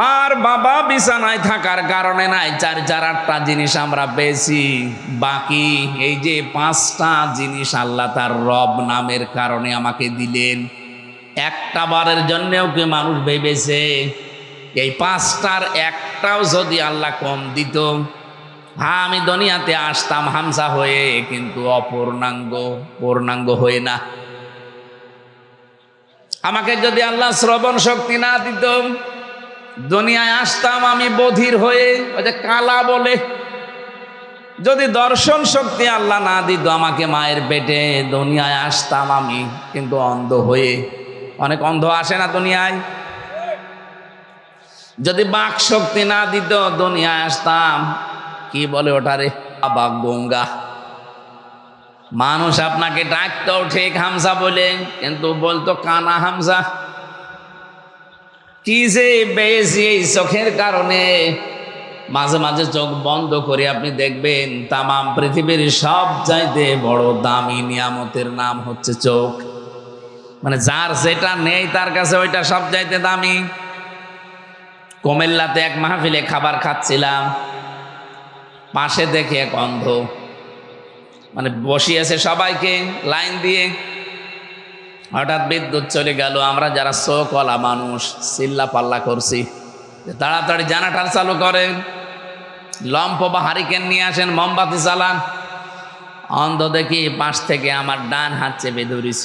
মার বাবা বিছানায় থাকার কারণে নাই, 8টা জিনিস আমরা পেয়েছি। বাকি এই যে 5টা জিনিস আল্লাহ তার রব নামের কারণে আমাকে দিলেন। একটা বারের জন্যেও কি মানুষ ভেবেছে এই 5টার একটাও যদি আল্লাহ কম দিত, হ্যাঁ আমি দুনিয়াতে আসতাম হামজা হয়ে, কিন্তু পূর্ণাঙ্গ হয়ে না। আমাকে যদি আল্লাহ শ্রবণ শক্তি না দিত, দুনিয়ায় আসতাম আমি বধির হয়ে, ওই যে কালা বলে। যদি দর্শন শক্তি আল্লাহ না দিত আমাকে মায়ের পেটে, দুনিয়ায় আসতাম আমি কিন্তু অন্ধ হয়ে। অনেক অন্ধ আসে না দুনিয়ায়? যদি বাক শক্তি না দিত দুনিয়ায় আসতাম কি বলে ওটারে, বাবা গঙ্গা। মানুষ আপনাকে ডাকতো ঠিক হামজা বলে, কিন্তু বলতো কানা হামজা। কি যে বেশি এই চোখের কারণে মাঝে মাঝে চোখ বন্ধ করে আপনি দেখবেন তামাম পৃথিবীর সব চাইতে বড় দামি নিয়ামতের নাম হচ্ছে চোখ। মানে যার যেটা নেই তার কাছে ওইটা সব চাইতে দামি। কুমিল্লাতে এক মাহফিলে খাবার খাচ্ছিলাম, পাশে দেখে এক অন্ধ, মানে বসিয়েছে সবাইকে লাইন দিয়ে। হঠাৎ বিদ্যুৎ চলে গেল। আমরা যারা চোখওয়ালা মানুষ চিল্লা পাল্লা করছি, তাড়াতাড়ি জানাটার চালু করেন, লম্প বা হারিকেন নিয়ে আসেন, মোমবাতি চালান। অন্ধ দেখি পাশ থেকে আমার ডান হাত চেপে ধরিস,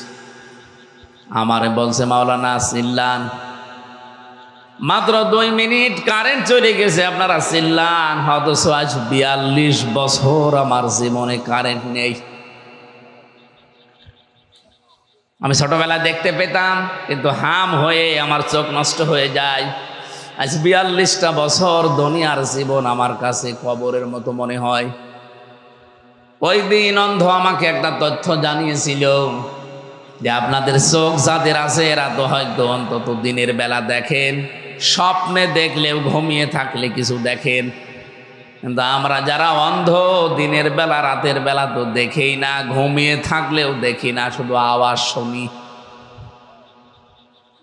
আমারে বলছে মাওলানা চিল্লান। মাত্র 2 মিনিট কারেন্ট চলে গেছে, আপনারা চিল্লান। অথচ আজ 42 বছর আমার জীবনে কারেন্ট নেই। আমি ছোটবেলায় দেখতে পেতাম, কিন্তু হাম হয়ে আমার চোখ নষ্ট হয়ে যায়। আজ 42টা বছর দুনিয়ার জীবন আমার কাছে কবরের মতো মনে হয়। ওই দিন অন্ধ আমাকে একটা তথ্য জানিয়েছিল যে আপনাদের চোখ যাদের আছে এরা তো হয়তো অন্তত দিনের বেলা দেখেন, স্বপ্নে দেখলেও ঘুমিয়ে থাকলে কিছু দেখেন। কিন্তু আমরা যারা অন্ধ দিনের বেলা রাতের বেলা তো দেখেই না, ঘুমিয়ে থাকলেও দেখি না, শুধু আওয়াজ শুনি।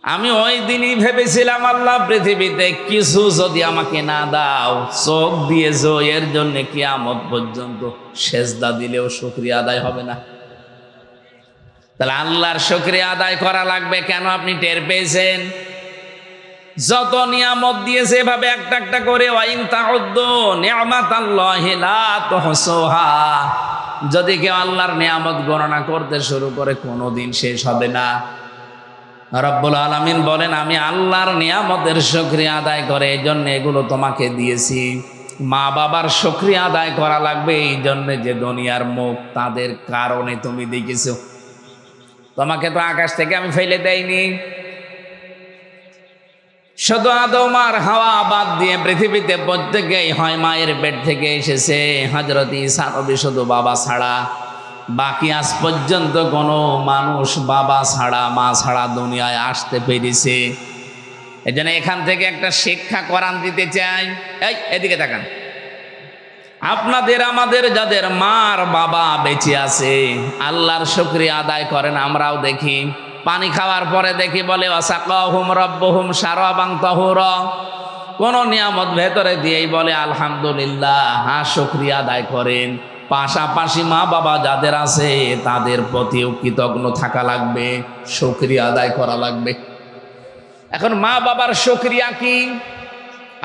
আমি ওই দিনই ভেবেছিলাম আল্লাহ পৃথিবীতে কিছু যদি আমাকে না দাও, চোখ দিয়েছো এর জন্য কিয়ামত পর্যন্ত সেজদা দিলেও শুকরিয়া আদায় হবে না। তাহলে আল্লাহর শুকরিয়া আদায় করা লাগবে। কেন? আপনি টের পেয়েছেন যত নিয়ামত দিয়েছে এভাবে একটা একটা করে, ওয়াইন তাউদ্দু নি'মাতাল্লাহি লা তুহসুহা, যদি কেউ আল্লাহর নিয়ামত গণনা করতে শুরু করে কোনোদিন শেষ হবে না। রব্বুল আলামিন বলেন আমি আল্লাহর নিয়ামতের শুকরিয়া আদায় করে এই জন্য এগুলো তোমাকে দিয়েছি। মা বাবার শুকরিয়া আদায় করা লাগবে এই জন্য যে দুনিয়ার মুখ তাদের কারণে তুমি দেখেছো। তোমাকে তো আকাশ থেকে আমি ফেলে দেইনি, শুধু আদম আর হাওয়া বাদ দিয়ে পৃথিবীতে প্রত্যেকেই হয় মায়ের পেট থেকে এসেছে। হযরত ঈসা নবী শুধু বাবা ছাড়া, বাকি আজ পর্যন্ত কোনো মানুষ বাবা ছাড়া মা ছাড়া দুনিয়ায় আসতে পেরেছে। এই জন্য এখান থেকে একটা শিক্ষা কোরআন দিতে চাই। এই এদিকে তাকান, আপনাদের আমাদের যাদের মার বাবা বেঁচে আছে আল্লাহর শুকরিয়া আদায় করেন। আমরাও দেখি পানি খাওয়ার পরে দেখি বলে ওয়াসাকাহুম রাব্বুহুম শারাবান তাহুরা, কোন নিয়ামত ভেতরে দিয়েই বলে আলহামদুলিল্লাহ, হ্যাঁ শুকরিয়া আদায় করেন। পাশাপাশি মা বাবা যাদের আছে তাদের প্রতিও কৃতজ্ঞ থাকা লাগবে, শুকরিয়া আদায় করা লাগবে। এখন মা বাবার শুকরিয়া কি?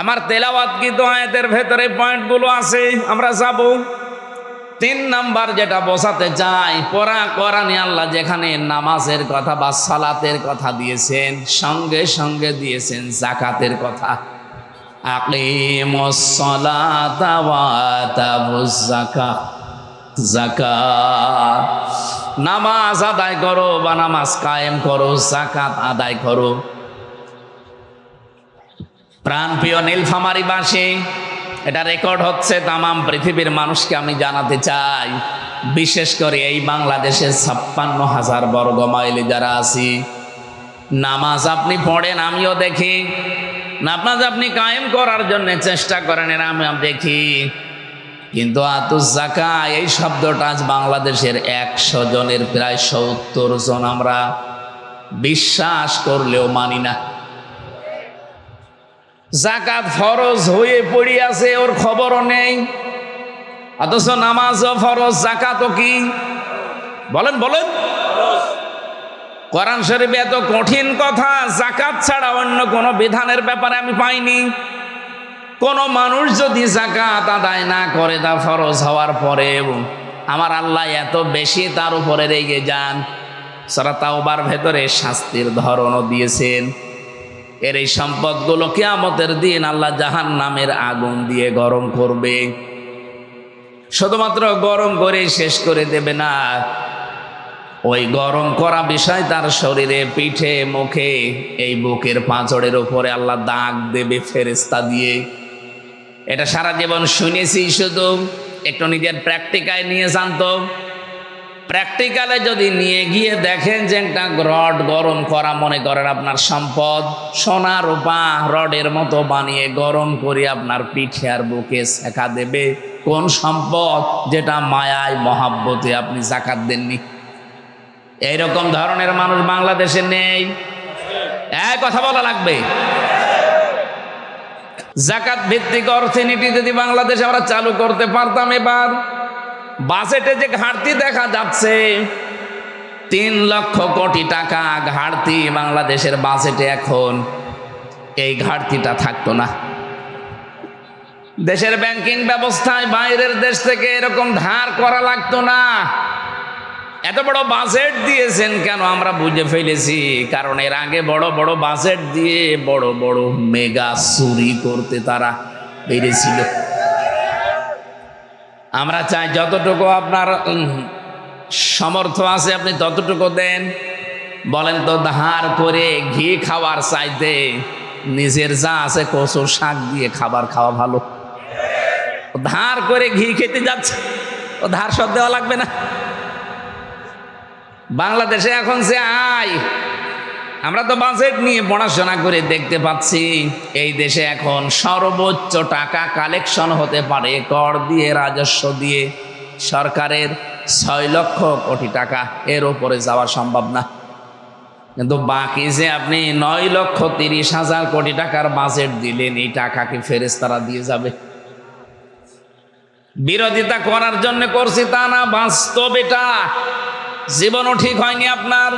আমার তেলাওয়াত কি আয়াতের ভেতরে পয়েন্টগুলো আছে, আমরা যাব। 3 নাম্বার যেটা বোঝাতে চাই, পড়া কোরআনে আল্লাহ যেখানে নামাজের কথা বা সালাতের কথা দিয়েছেন, সঙ্গে সঙ্গে দিয়েছেন যাকাতের কথা। আকিমুস সালাতা ওয়া আতাবুজ যাকাত, যাকাত, নামাজ আদায় করো বা নামাজ কায়েম করো, যাকাত আদায় করো। প্রাণপ্রিয় নীলফামারীবাসী, এটা রেকর্ড হচ্ছে, তামাম পৃথিবীর মানুষকে আমি জানাতে চাই, বিশেষ করে এই বাংলাদেশের 56,000 বর্গ মাইলে যারা আছি, নামাজ আপনি পড়েন, আমিও দেখি, নামাজ আপনি কায়েম করার জন্য চেষ্টা করেন, এরা আমি দেখি, কিন্তু আতুজ যাকা এই শব্দটা আজ বাংলাদেশের 100 জনের প্রায় 70 জন আমরা বিশ্বাস করলেও মানি না। যাকাত ফরজ হয়ে পড়ে আছে, ওর খবরও নেই, অথচ নামাজও ফরজ, যাকাতও কি? বলেন বলেন। কোরআন শরীফে এত কঠিন কথা যাকাত ছাড়া অন্য কোনো বিধানের ব্যাপারে আমি পাইনি। কোন মানুষ যদি যাকাত আদায় না করে তা ফরজ হওয়ার পরেও আমার আল্লাহ এত বেশি তার উপরে রেগে যান। সূরা তাওবার ভেতরে শাস্তির ধরনও দিয়েছেন। এর এই সম্পদগুলো কিয়ামতের দিন আল্লাহ জাহান্নামের আগুন দিয়ে গরম করবে। শুধুমাত্র গরম করে শেষ করে দেবে না, ওই গরম করা বিষয় তার শরীরে, পিঠে, মুখে, এই বুকের পাঁজরের উপরে আল্লাহ দাগ দেবে ফেরেশতা দিয়ে। এটা সারা জীবন শুনেছি, শুধু একটু নিজের প্র্যাকটিকায় নিয়ে জানতো। প্র্যাকটিক্যালে যদি নিয়ে গিয়ে দেখেন যে একটা রড গরম করা, মনে করেন আপনার সম্পদ, সোনা রূপা রডের মতো বানিয়ে গরম করে আপনার পিঠে আর বুকে সেকা দেবে। কোন সম্পদ? যেটা মায়ায় মহাব্বতে আপনি যাকাত দেননি। এইরকম ধরনের মানুষ বাংলাদেশে নেই, এক কথা বলা লাগবে। যাকাত ভিত্তিক অর্থনীতি যদি বাংলাদেশে আমরা চালু করতে পারতাম, এবার বাজেটে যে ঘাটতি দেখা যাচ্ছে, 3 লক্ষ কোটি টাকা ঘাটতি বাংলাদেশের বাজেটে, এখন এই ঘাটতিটা থাকতো না। দেশের ব্যাংকিং ব্যবস্থায় বাইরের দেশ থেকে এরকম ধার করা লাগতো না। এত বড় বাজেট দিয়েছেন কেন আমরা বুঝে ফেলেছি, কারণ এর আগে বড় বড় বাজেট দিয়ে বড় বড় মেগা চুরি করতে তারা পেরেছিল। আমরা চাই যতটুকু আপনার সমর্থ আছে আপনি ততটুকু দেন। বলেন তো, ধার করে ঘি খাওয়ার চাইতে নিজের যা আছে কচু শাক দিয়ে খাবার খাওয়া ভালো। ধার করে ঘি খেতে যাচ্ছে, ও ধার সব দেওয়া লাগবে না। বাংলাদেশে এখন যে আয়, আমরা তো বাজেট নিয়ে পড়াশোনা করে দেখতে পাচ্ছি, এই দেশে এখন সর্বোচ্চ টাকা কালেকশন হতে পারে কর দিয়ে, রাজস্ব দিয়ে, সরকারের 6 লক্ষ কোটি টাকা, এর উপরে যাওয়া সম্ভব না। কিন্তু বাকি যে আপনি 9,30,000 কোটি টাকার বাজেট দিলেন, এই টাকা কি ফেরেশতারা দিয়ে যাবে? বিরোধিতা করার জন্য করছি তা না, বাস্তব এটা। জীবনও ঠিক হয়নি আপনার।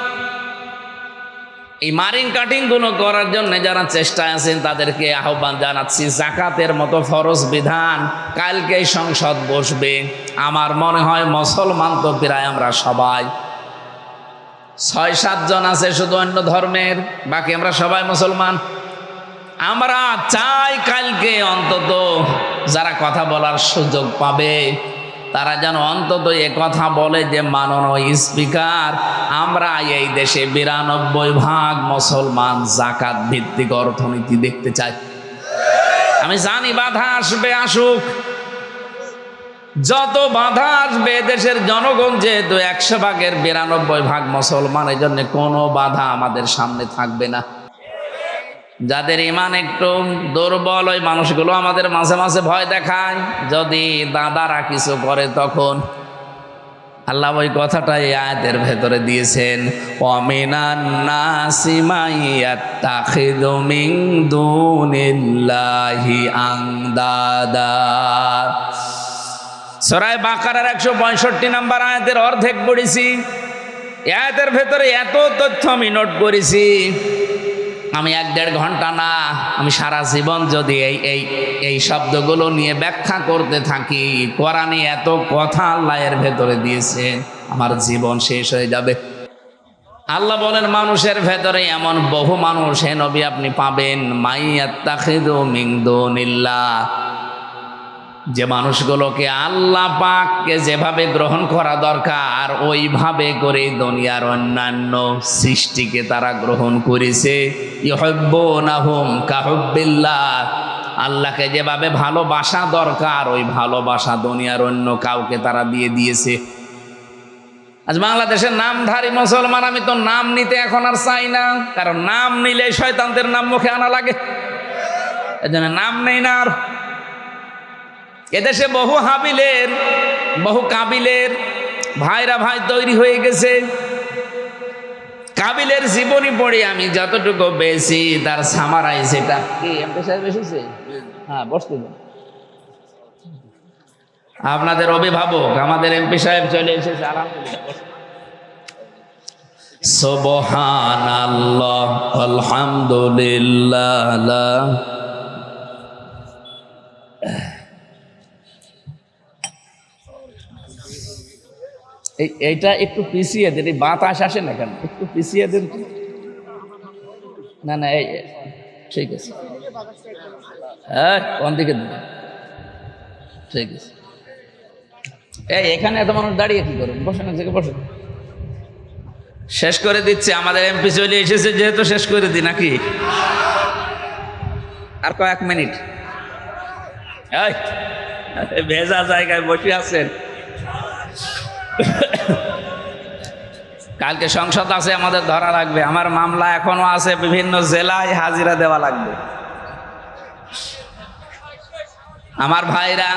এই মারিং কাটিং গুলো করার জন্য যারা চেষ্টায় আছেন তাদেরকে আহ্বান জানাচ্ছি, যাকাতের মতো ফরজ বিধান কালকে সংসদ বসবে। আমার মনে হয় মুসলমান তো প্রায় আমরা সবাই 6-7 জন আছে শুধু অন্য ধর্মের, বাকি আমরা সবাই মুসলমান। আমরা চাই কালকে অন্তত যারা কথা বলার সুযোগ পাবে তারা যেন অন্তত এ কথা বলে যে মাননীয় স্পিকার, আমরা এই দেশে 92% মুসলমান যাকাত ভিত্তিক অর্থনীতি দেখতে চাই। আমি জানি বাধা আসবে, আসুক, যত বাধা আসবে দেশের জনগণ যেহেতু 100 ভাগের 92% মুসলমান, এই জন্য কোনো বাধা আমাদের সামনে থাকবে না। যাদের ইমান একটু দুর্বল ওই মানুষগুলো আমাদের মাঝে মাঝে ভয় দেখায়, যদি দাদারা কিছু করে তখন। আল্লাহ ওই কথাটাই আয়াতের ভেতরে দিয়েছেন, ওয়ামিনান নাসি মাইয়াত্তাখিযু মিন দুনিল্লাহি আনদাদা। সূরা বাকারার 165 নম্বর আয়াতের অর্ধেক পড়েছি। আয়াতের ভেতরে এত তথ্য আমি নোট করেছি, আমি 1-1.5 ঘন্টা না, আমি সারা জীবন যদি এই শব্দগুলো নিয়ে ব্যাখ্যা করতে থাকি, কোরআনে এত কথা আল্লাহ এর ভেতরে দিয়েছেন, আমার জীবন শেষ হয়ে যাবে। আল্লাহ বলেন মানুষের ভেতরে এমন বহু মানুষ হে নবী আপনি পাবেন, মাইয়াত্তাখিযু মিন দুনিল্লাহ, যে মানুষগুলোকে আল্লাহ পাককে যেভাবে গ্রহণ করা দরকার ওইভাবে করে দুনিয়ার অন্যান্য সৃষ্টিকে তারা গ্রহণ করেছে। ইউহিব্বুনাহুম কাহুব্বিল্লাহ, আল্লাহকে যেভাবে ভালোবাসা দরকার ওই ভালোবাসা দুনিয়ার অন্য কাউকে তারা দিয়ে দিয়েছে। আজ বাংলাদেশের নামধারী মুসলমান, আমি তো নাম নিতে এখন আর চাই না, কারণ নাম নিলে শয়তানদের নাম মুখে আনা লাগে, এজন্য নাম নেই না আর। এদেশে বহু হাবিলের বহু কাবিলের ভাইরা ভাই তৈরি হয়ে গেছে। কাবিলের জীবনী পড়ে আমি যতটুকু বেশি তার সামারাইজ, এটা কি এমপি সাহেব এসেছে? হ্যাঁ বসতে দিন। আপনাদের অভিভাবক আমাদের এমপি সাহেব চলে এসেছে, আলহামদুলিল্লাহ। সুবহানাল্লাহ আলহামদুলিল্লাহ। এইটা একটু পিছিয়ে দেন, এই বাতাস আসে না কেন, একটু পিছিয়ে দেন। না না এই ঠিক আছে, হ্যাঁ কোন দিকে দেন, ঠিক আছে। এখানে এত মানুষ দাঁড়িয়ে কি করেন, বসেন এক জায়গায় বসেন। শেষ করে দিচ্ছে, আমাদের এমপি চলে এসেছে যেহেতু শেষ করে দিই নাকি, আর কয়েক মিনিট। ভেজা জায়গায় বসে আছেন, কালকে সংসদ আছে, আমাদের ধরা লাগবে। আমার মামলা এখনো আছে, বিভিন্ন জেলায় হাজিরা দেওয়া লাগবে। আমার ভাইরা,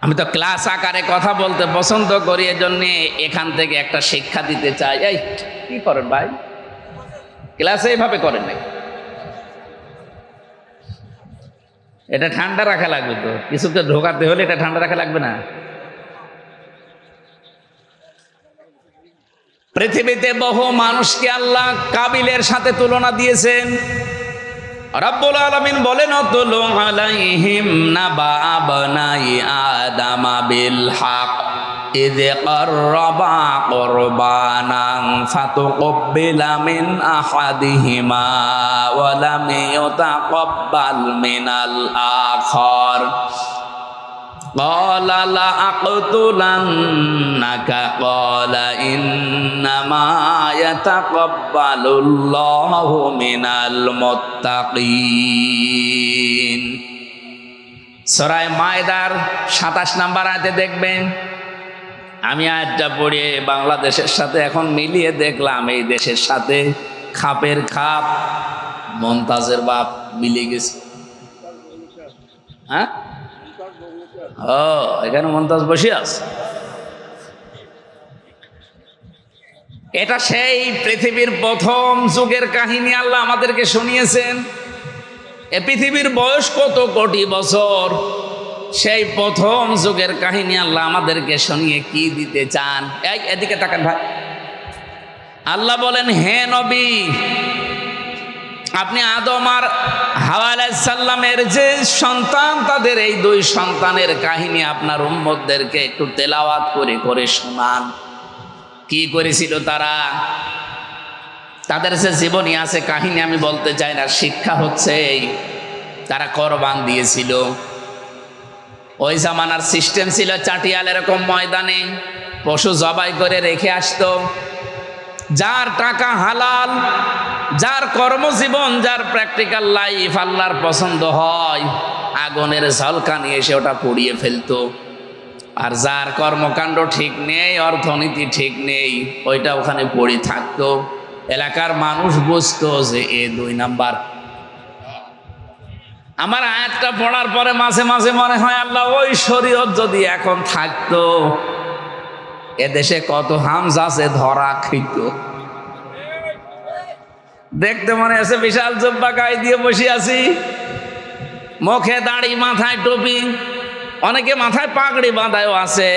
আমি তো ক্লাস আকারে কথা বলতে পছন্দ করি, এজন্য এখান থেকে একটা শিক্ষা দিতে চাই। এই কি করেন ভাই, ক্লাসে এইভাবে করেন নাকি? এটা ঠান্ডা রাখা লাগবে তো, কিছুকে ঢোকাতে হলে এটা ঠান্ডা রাখা লাগবে না? পৃথিবীতে বহু মানুষকে আল্লাহ কাবিলের সাথে তুলনা দিয়েছেন। রব্বুল আলামিন বলেন, অতুলু আলাইহিম নাবা আবনাই আদামা বিল হক ইয ক্বাররাবা কুরবানান ফাতুকব্বিলা মিন আহাদিহিমা ওয়া লাম ইউতাকাব্বাল মিনাল আখার قال لأقتلنك قال إنما يتقبل الله من المتقين। সূরা মায়দার 27 নম্বর আয়াতে দেখবেন, আমি আয়াতটা পড়ে বাংলাদেশের সাথে এখন মিলিয়ে দেখলাম, এই দেশের সাথে খাপের খাপ মমতাজের বাপ মিলে গেছে। হ্যাঁ, ও এখানে মমতাজ বসে আছে। এটা সেই পৃথিবীর প্রথম যুগের কাহিনী আল্লাহ আমাদেরকে শুনিয়েছেন। এ পৃথিবীর বয়স কত কোটি বছর, সেই প্রথম যুগের কাহিনী আল্লাহ আমাদেরকে শুনিয়ে কি দিতে চান? এই এদিকে তাকান ভাই। আল্লাহ বলেন, হে নবী, আপনি আদম আর হাওয়া আলাইহিস সালামের যে সন্তান, তাদের এই 2 সন্তানের কাহিনী আপনার উম্মতদেরকে একটু তেলাওয়াত করে করে শোনান। কি করেছিল তারা, তাদের যে জীবনী আছে, কাহিনী আমি বলতে চাই না, শিক্ষা হচ্ছে তারা কোরবান দিয়েছিল। ওই জামানার সিস্টেম ছিল চাটিয়াল এরকম ময়দানে পশু জবাই করে রেখে আসতো। যার টাকা হালাল, যার কর্মজীবন, যার প্র্যাকটিক্যাল লাইফ আল্লাহর পছন্দ হয়, আগুনের ঝলকানি এসে ওটা পুড়িয়ে ফেলতো। আর যার কর্মকাণ্ড ঠিক নেই, অর্থনীতি ঠিক নেই, ওইটা ওখানে পড়ে থাকতো। এলাকার মানুষ বুঝতো যে এ 2 নাম্বার। আমার আয়াতটা পড়ার পরে মাঝে মাঝে মনে হয় আল্লাহ ওই শরীয়ত যদি এখন থাকতো এদেশে কত হামজা আছে ধরা খাইত। দেখতে মনে আছে বিশাল জুব্বা গায়ে দিয়ে বসে আছি, মুখে দাড়ি, মাথায় টুপি, অনেকে মাথায় পাগড়ি বাঁধায়ও আছে।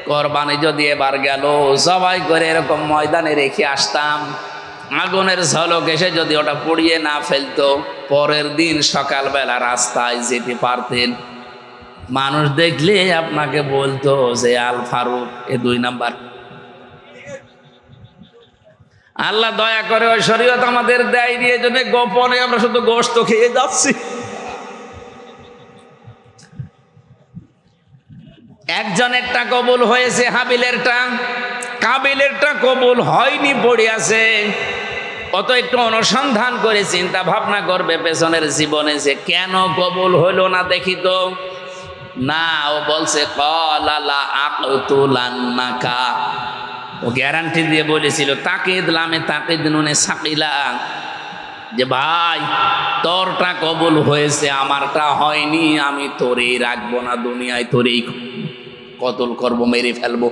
কোরবানি যদি এবার গেল সবাই করে এরকম ময়দানে রেখে আসতাম, আগুনের ঝলক এসে যদি ওটা পুড়িয়ে না ফেলতো, পরের দিন সকালবেলা রাস্তায় যেতে পারতেন। মানুষ দেখলে আপনাকে বলতো যে আল ফারুক এ 2 নাম্বার। আল্লাহ দয়া করে ওই শরীয়ত আমাদের দেয়নি, এই জন্য গোপনে আমরা শুধু গোশত খেয়ে যাচ্ছি। একজনেরটা কবুল হয়েছে, হাবিলেরটা, কাবিলেরটা কবুল হয়নি, পড়ে আছে। অত একটু অনুসন্ধান করে চিন্তা ভাবনা করবে পেছনের জীবনে যে কেন কবুল হইল না দেখি তো। না, ও বলছে ক্বালা আকতুলান্নাকা, ও গ্যারান্টি দিয়ে বলেছিল তাকিদ লামে তাকিদ নুনে সাকিলা, যে ভাই তোরটা কবুল হয়েছে আমারটা হয়নি, আমি তোরেই রাখবো না, দুনিয়ায় তোরেই কতল করব, মেরে ফেলবো।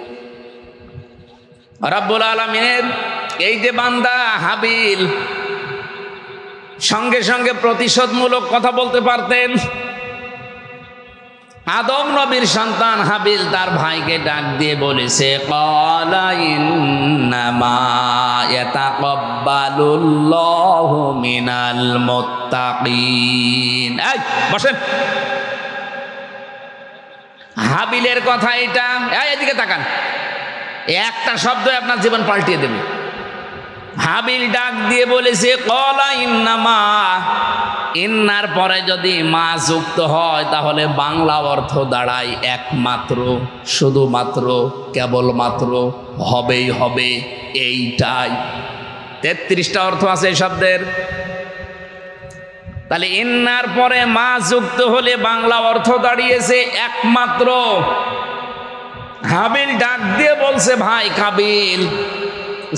রব্বুল আলামিনের এই যে বান্দা হাবিল সঙ্গে সঙ্গে প্রতিশোধমূলক কথা বলতে পারতেন। আদম নবীর সন্তান হাবিল তার ভাইকে ডাক দিয়ে বলেছে ক্বালা ইন্নামা ইয়াতাকাব্বালুল্লাহু মিনাল মুত্তাকিন। এই বসেন, হাবিলের কথা এটা। এদিকে তাকান, একটা শব্দ আপনার জীবন পাল্টিয়ে দেবে। হাবিল ডাক দিয়ে বলেছে ক্বালা ইন্নামা, ইন্নার পরে যদি মা যুক্ত হয় তাহলে বাংলা অর্থ দাঁড়ায় একমাত্র, শুধুমাত্র, কেবলমাত্র, হবেই হবে, এইটাই। 33টা অর্থ আছে এই শব্দের। তাহলে ইন্নার পরে মা যুক্ত হলে বাংলা অর্থ দাঁড়িয়েছে একমাত্র। হাবিল ডাক দিয়ে বলছে ভাই কাবিল,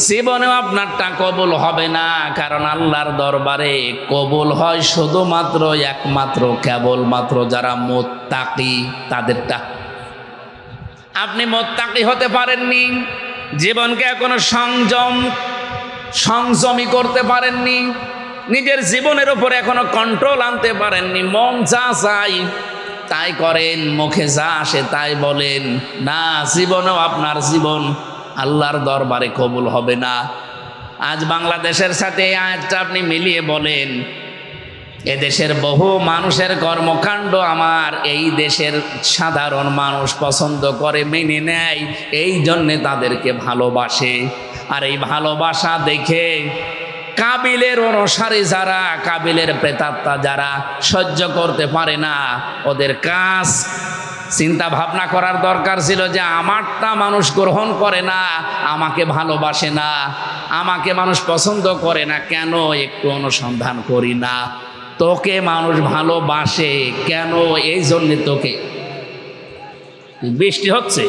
জীবনেও আপনারটা কবুল হবে না, কারণ আল্লাহর দরবারে কবুল হয় শুধুমাত্র, একমাত্র, কেবলমাত্র যারা মুত্তাকি তাদেরটা। আপনি মুত্তাকি হতে পারেননি, জীবনকে এখনো সংযমী করতে পারেননি, নিজের জীবনের উপর এখনো কন্ট্রোল আনতে পারেননি। মন যা চাই তাই করেন, মুখে যা আসে তাই বলেন, না, জীবনেও আপনার জীবন আল্লাহর দরবারে কবুল হবে না। আজ বাংলাদেশের সাথে এই আয়াতটা আপনি মিলিয়ে বলেন, এদেশের বহু মানুষের কর্মকাণ্ড আমার এই দেশের সাধারণ মানুষ পছন্দ করে, মেনে নেয়, এই জন্যে তাদেরকে ভালোবাসে। আর এই ভালোবাসা দেখে কাবিলের অনুসারী যারা, কাবিলের প্রেতাত্মা যারা সহ্য করতে পারে না, ওদের কাজ চিন্তা ভাবনা করার দরকার ছিল যে আমারটা মানুষ গ্রহণ করে না, আমাকে ভালোবাসে না, আমাকে মানুষ পছন্দ করে না, কেন একটু অনুসন্ধান করি না। তোকে মানুষ ভালোবাসে কেন, এই জন্যে তোকে। বৃষ্টি হচ্ছে,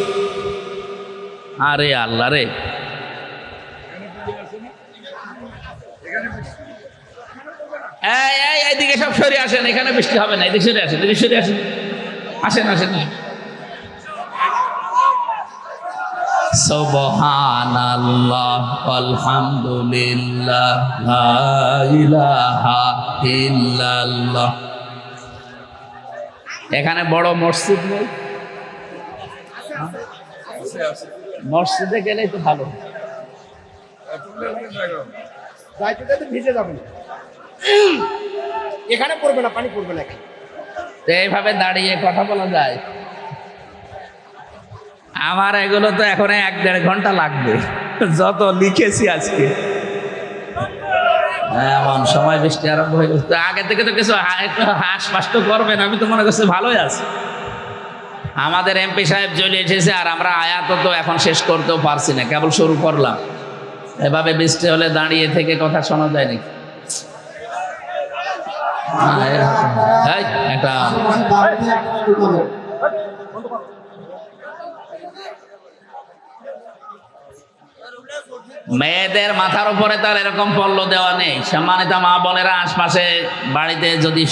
আরে আল্লাহ রে, এইদিকে সব সরে আসেন, এখানে বৃষ্টি হবে না, এদিকে সরে আসেন, এদিকে সরে আসেন, আসেন আসেন। সুবহানাল্লাহ আলহামদুলিল্লাহ লা ইলাহা ইল্লাল্লাহ। এখানে বড় মসজিদ নেই, মসজিদে গেলেই তো ভালো। ভিজে যাবেন, এখানে পড়বে না, পানি পড়বে না। এইভাবে দাঁড়িয়ে কথা বলা যায়? আমার এগুলো তো এখন 1-1.5 ঘন্টা লাগবে, যত লিখেছি আজকে। এমন সময় বৃষ্টি আরম্ভ হয়ে গেছে, আগে থেকে তো কিছু একটু হাসপাস তো করবেন, আমি তো মনে করছি ভালোই আছে। আমাদের এমপি সাহেব চলে এসেছে, আর আমরা আয়াত তো এখন শেষ করতেও পারছি না, কেবল শুরু করলাম। এভাবে বৃষ্টি হলে দাঁড়িয়ে থেকে কথা শোনা যায় নাকি? একটা মেয়েদের মাথার উপরে তার এরকম পল্ল দেওয়া নেই। সম্মানিত মা বোনেরা, আশপাশে বাড়িতে যদি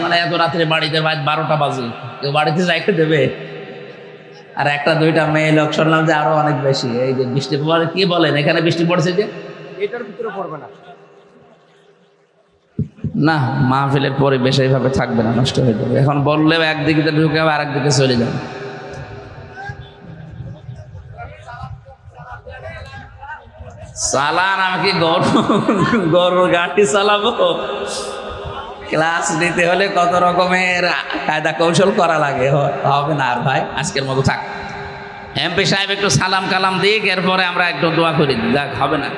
মানে এত রাত্রে বাড়িতে 12টা বাজে কেউ বাড়িতে যাইতে দেবে? আর একটা দুইটা মেয়ে লোক শুনলাম যে আরো অনেক বেশি। এই যে বৃষ্টি পড়ে, কি বলেন এখানে বৃষ্টি পড়ছে যে? এটার ভিতরে পড়বে না। না, মাহফিলের পরিবেশ এইভাবে থাকবে না, নষ্ট হয়ে যাবে। এখন বললেও একদিকে ঢুকে হবে, আরেকদিকে চলে যাবে। চালান, আমি কি গরুর গাড়ি চালাবো? ক্লাস নিতে হলে কত রকমের কায়দা কৌশল করা লাগে, হবে না। আর ভাই আজকের মতো থাক। এমপি সাহেব একটু সালাম কালাম দিক, এরপরে আমরা একটু দোয়া করি, যাক হবে না।